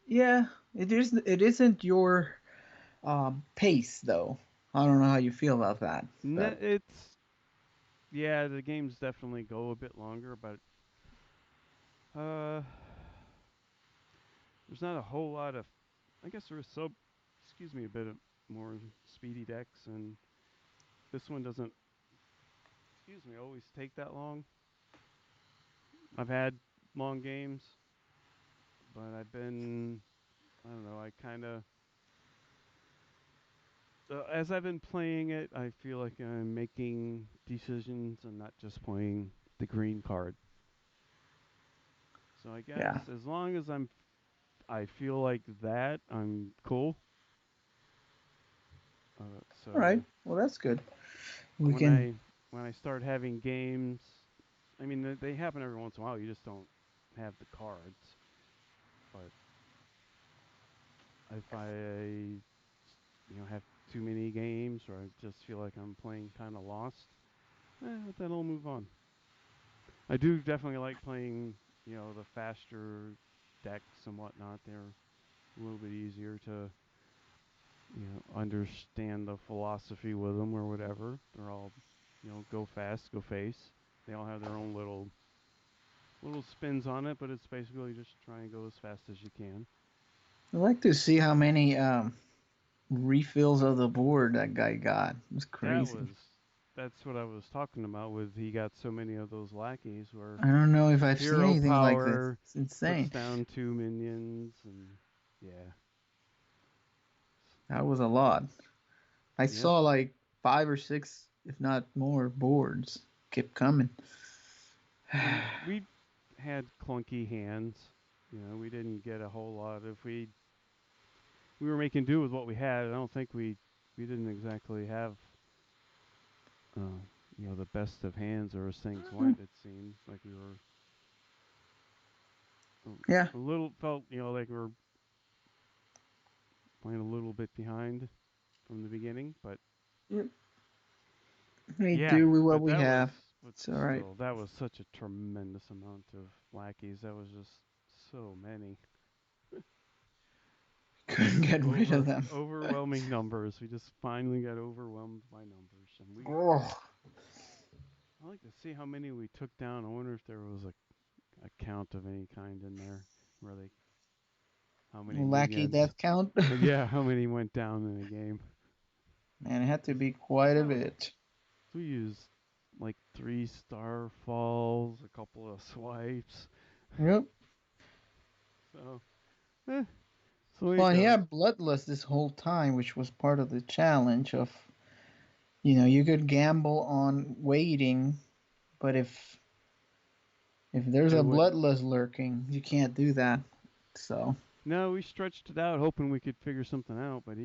Yeah. It is. It isn't your pace though. I don't know how you feel about that, but it's yeah, the games definitely go a bit longer, but uh, there's not a whole lot of. I guess there is excuse me, a bit of more speedy decks, and this one doesn't. Excuse me, always take that long. I've had long games, but I've been. I don't know. I kind of as I've been playing it, I feel like I'm making decisions and not just playing the green card. So I guess yeah. as long as I feel like that, I'm cool. All right. So Well, that's good. We when can. I start having games, I mean they happen every once in a while. You just don't have the cards. But if I have too many games or I just feel like I'm playing kind of lost, then I'll move on. I do definitely like playing, the faster decks and whatnot. They're a little bit easier to, understand the philosophy with them or whatever. They're all, go fast, go face. They all have their own little spins on it, but it's basically just try and go as fast as you can. I'd like to see how many refills of the board that guy got. It was That crazy. was that's what I was talking about with he got so many of those lackeys where I don't know if I've seen hero anything like this. power It's puts insane. down 2 minions and yeah. That was a lot. I Yep. saw like 5 or 6, if not more, boards kept coming. And we had clunky hands. We didn't get a whole lot. If we were making do with what we had, I don't think we didn't exactly have uh, the best of hands or as things went. It seemed like we were a, Yeah, a little felt like we were playing a little bit behind from the beginning, but we yeah, do with what but we have. but It's all right. still, that was such a tremendous amount of lackeys. That was just so many. Couldn't get rid of them. Overwhelming numbers. We just finally got overwhelmed by numbers, and Oh, I like to see how many we took down. I wonder if there was a count of any kind in there, where how many lackey minions. death count. Yeah, how many went down in a game. Man, it had to be quite a That was bit. we used like 3-star falls, a couple of swipes. Yep. So, eh, so it Well, he goes. had bloodless this whole time, which was part of the challenge of, you could gamble on waiting, but if there's It a would. bloodless lurking, you can't do that. So No, we stretched it out, hoping we could figure something out, but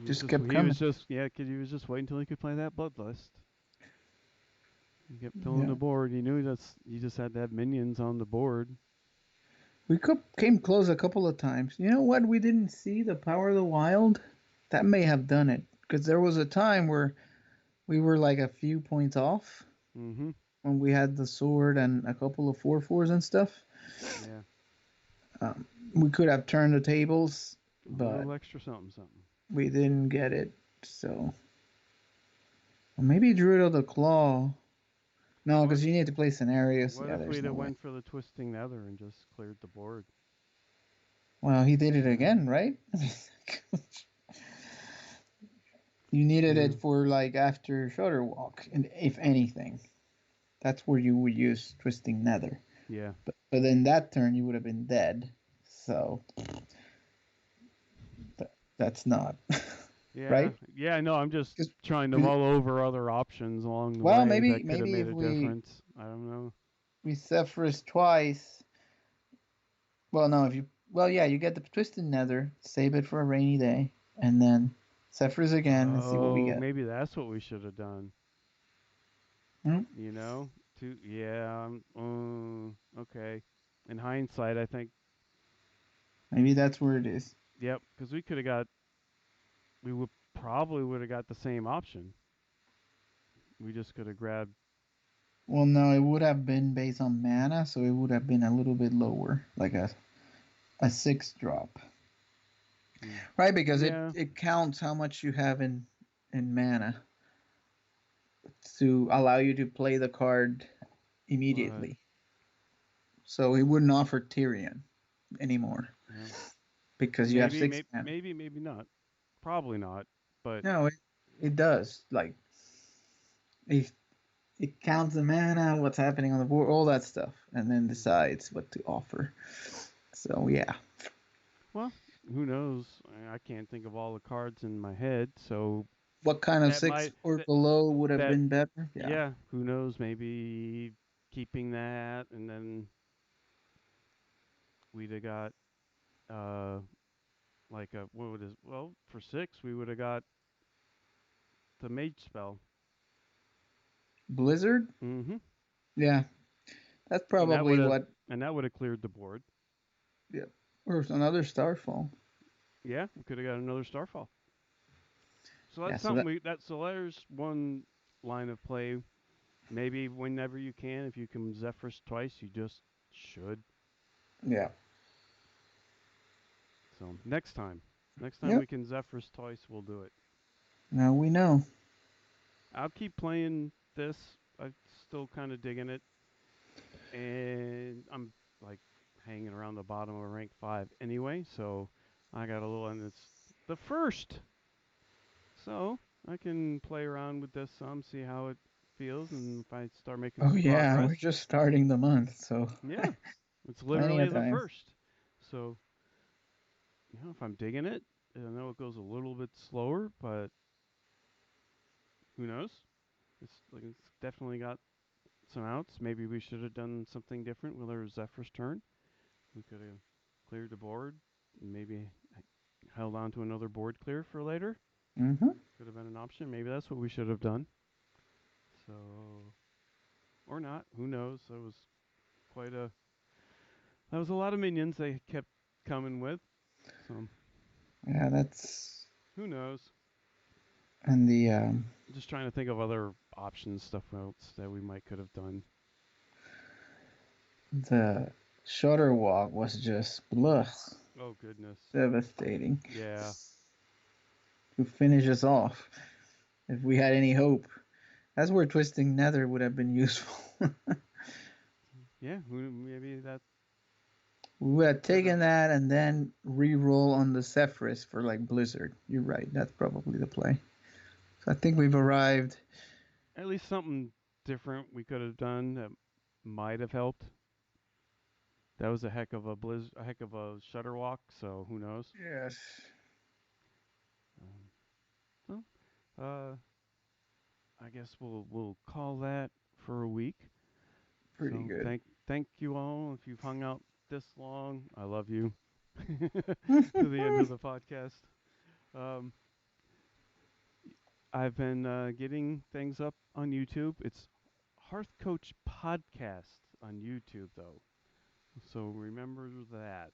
just kept he was coming. just yeah, 'cause he was just waiting until he could play that bloodlust. He kept filling Yeah. the board. He knew he just had to have minions on the board. Came close a couple of times. You know what? We didn't see the power of the wild. That may have done it because there was a time where we were like a few points off Mm-hmm. when we had the sword and a couple of 4/4s and stuff. Yeah. Um, we could have turned the tables, A but little extra something, something. we didn't get it. So maybe Druid of the Claw. No, What because you need to play scenarios. what Yeah, if there's we'd no have way. went for the twisting nether and just cleared the board? Well, he did it Yeah. again, right? You needed Yeah. it for like after Shutter Walk, and if anything, that's where you would use Twisting Nether. Yeah. But in that turn, you would have been dead. So that's not Yeah. right. Yeah. No, I'm just 'Cause trying to we, mull over other options along the well, way maybe that could have maybe made if a we difference. I don't know. we Zephyrus twice. Well, no, if you yeah, you get the Twisted Nether, save it for a rainy day, and then Zephyrus again and see what we Oh, get. maybe that's what we should have done. Hmm? You know, yeah. Okay. In hindsight, I think Maybe that's where it is. yep, because we could have got we would probably would have got the same option. We just could have grabbed. Well, no, it would have been based on mana, so it would have been a little bit lower, like a 6 drop, Mm, right? Because it yeah, it counts how much you have in mana to allow you to play the card right. immediately. So it wouldn't offer Tyrion anymore Yeah. because you have Maybe, 6 maybe, mana. maybe, maybe not. Probably not. But No, it does. Like it counts the mana, what's happening on the board, all that stuff, and then mm, decides what to offer. So yeah. well, who knows? I can't think of all the cards in my head, so What kind of that 6 might or that below would have that been better? Yeah. yeah. Who knows? Maybe keeping that, and then we'd have got uh like a what would is well for 6 we would have got the mage spell. Blizzard? Mm-hmm. Yeah. That's And that would probably have what. cleared the board. Yeah. Or another Starfall. Yeah, we could have got another Starfall. So Yeah. that's So something that. we that so there's one line of play. Maybe whenever you can, if you can Zephyrus twice, you just should. Yeah. So next time Yep. we can Zephyrus twice, we'll do it. Now we know. I'll keep playing this. I'm still kind of digging it, and I'm like hanging around the bottom of rank 5 anyway. So I got a little, and it's the first. So I can play around with this some, see how it feels, and if I start making Oh some yeah, we're progress, just starting the month, so yeah, it's plenty literally of the time. first. So if I'm digging it, I know it goes a little bit slower, but who knows? It's definitely got some outs. Maybe we should have done something different with our Zephyr's turn. We could have cleared the board, and maybe held on to another board clear for later. Mm-hmm. Could have been an option. Maybe that's what we should have done. So or not. Who knows? Quite a that was a lot of minions they kept coming with. So Yeah, that's who knows? and Just trying to think of other options, stuff else that we might could have done. the shutter walk was just blech, Oh goodness. devastating Yeah. to finish us off. If we had any hope, that's where twisting nether would have been useful. Yeah. Maybe that We would have could have taken that and then re-roll on the Zephyrus for like Blizzard. You're right. That's probably the play. So I think we've arrived. at least something different we could have done that might have helped. That was a heck of a shutter walk. So who knows? Yes. Um, well, uh, I guess we'll call that for a week. Pretty So good. thank you all if you've hung out this long. I love you. To the end of the podcast. Um, I've been getting things up on YouTube. It's Hearthcoach podcast on YouTube though. So remember that.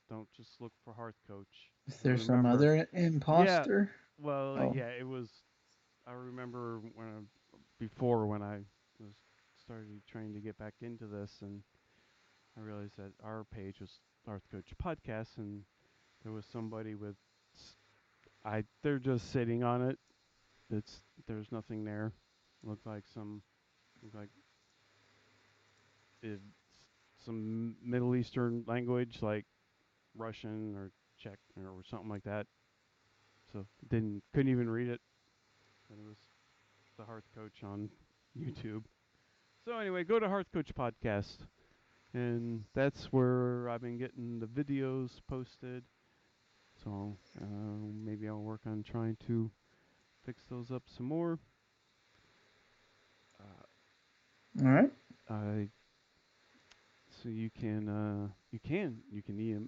Don't just look for Hearthcoach. Is And there some remember, other yeah, imposter? well, Oh. yeah, it was. I remember before when I was started trying to get back into this, and I realized that our page was Hearthcoach podcast, and there was somebody with. They're just sitting on it. There's nothing there. Looked like looked like it's some Middle Eastern language like Russian or Czech or something like that. So didn't couldn't even read it. And it was the Hearth Coach on YouTube. So anyway, go to Hearth Coach podcast, and that's where I've been getting the videos posted. So maybe I'll work on trying to fix those up some more. Uh, All right. I So you can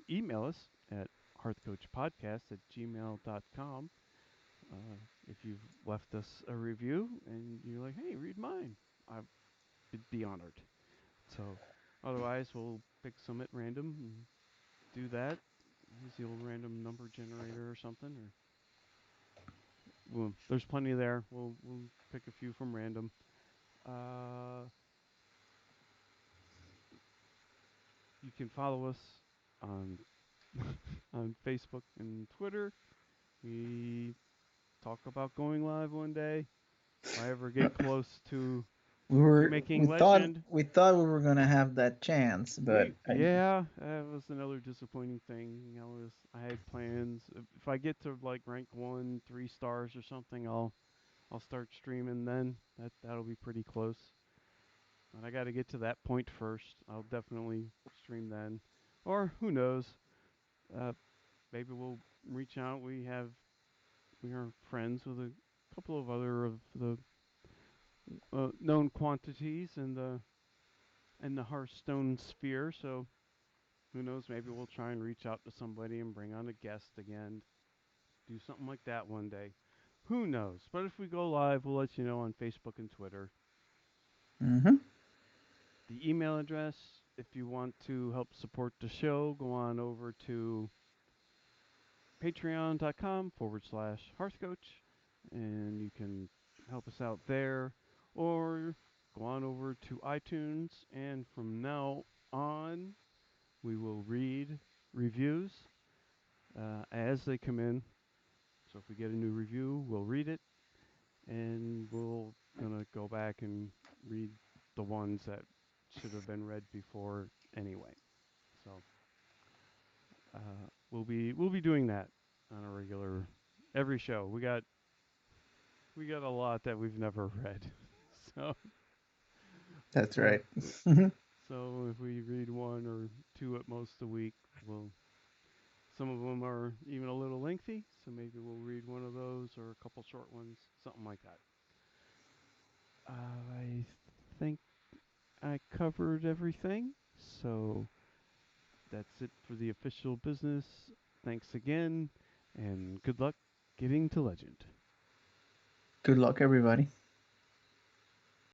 email us at hearthcoachpodcast at gmail.com. If you've left us a review and you're like, hey, read mine, I'd be honored. So otherwise, we'll pick some at random and do that. Use the old random number generator or something, or there's plenty there. We'll pick a few from random. Uh, you can follow us on on Facebook and Twitter. We talk about going live one day. If I ever get close to making Legend, we thought we were gonna have that chance, but that was another disappointing thing. I had plans. If I get to like rank 1, 3 stars or something, I'll start streaming then. That'll be pretty close. But I got to get to that point first. I'll definitely stream then, or who knows? Uh, maybe we'll reach out. We are friends with a couple of other of the known quantities in the Hearthstone sphere. So who knows? Maybe we'll try and reach out to somebody and bring on a guest again. Do something like that one day. Who knows? But if we go live, we'll let you know on Facebook and Twitter. hmm The email address, if you want to help support the show, go on over to patreon.com/Hearthcoach and you can help us out there. Or go on over to iTunes, and from now on, we will read reviews as they come in. So if we get a new review, we'll read it, and we'll gonna go back and read the ones that should have been read before anyway. So we'll be doing that on a regular every show. We got a lot that we've never read, so that's uh, right. so if we read one or two at most a week, we'll some of them are even a little lengthy, so maybe we'll read one of those or a couple short ones, something like that. I think I covered everything, so that's it for the official business. Thanks again, and good luck getting to Legend. Good luck, everybody.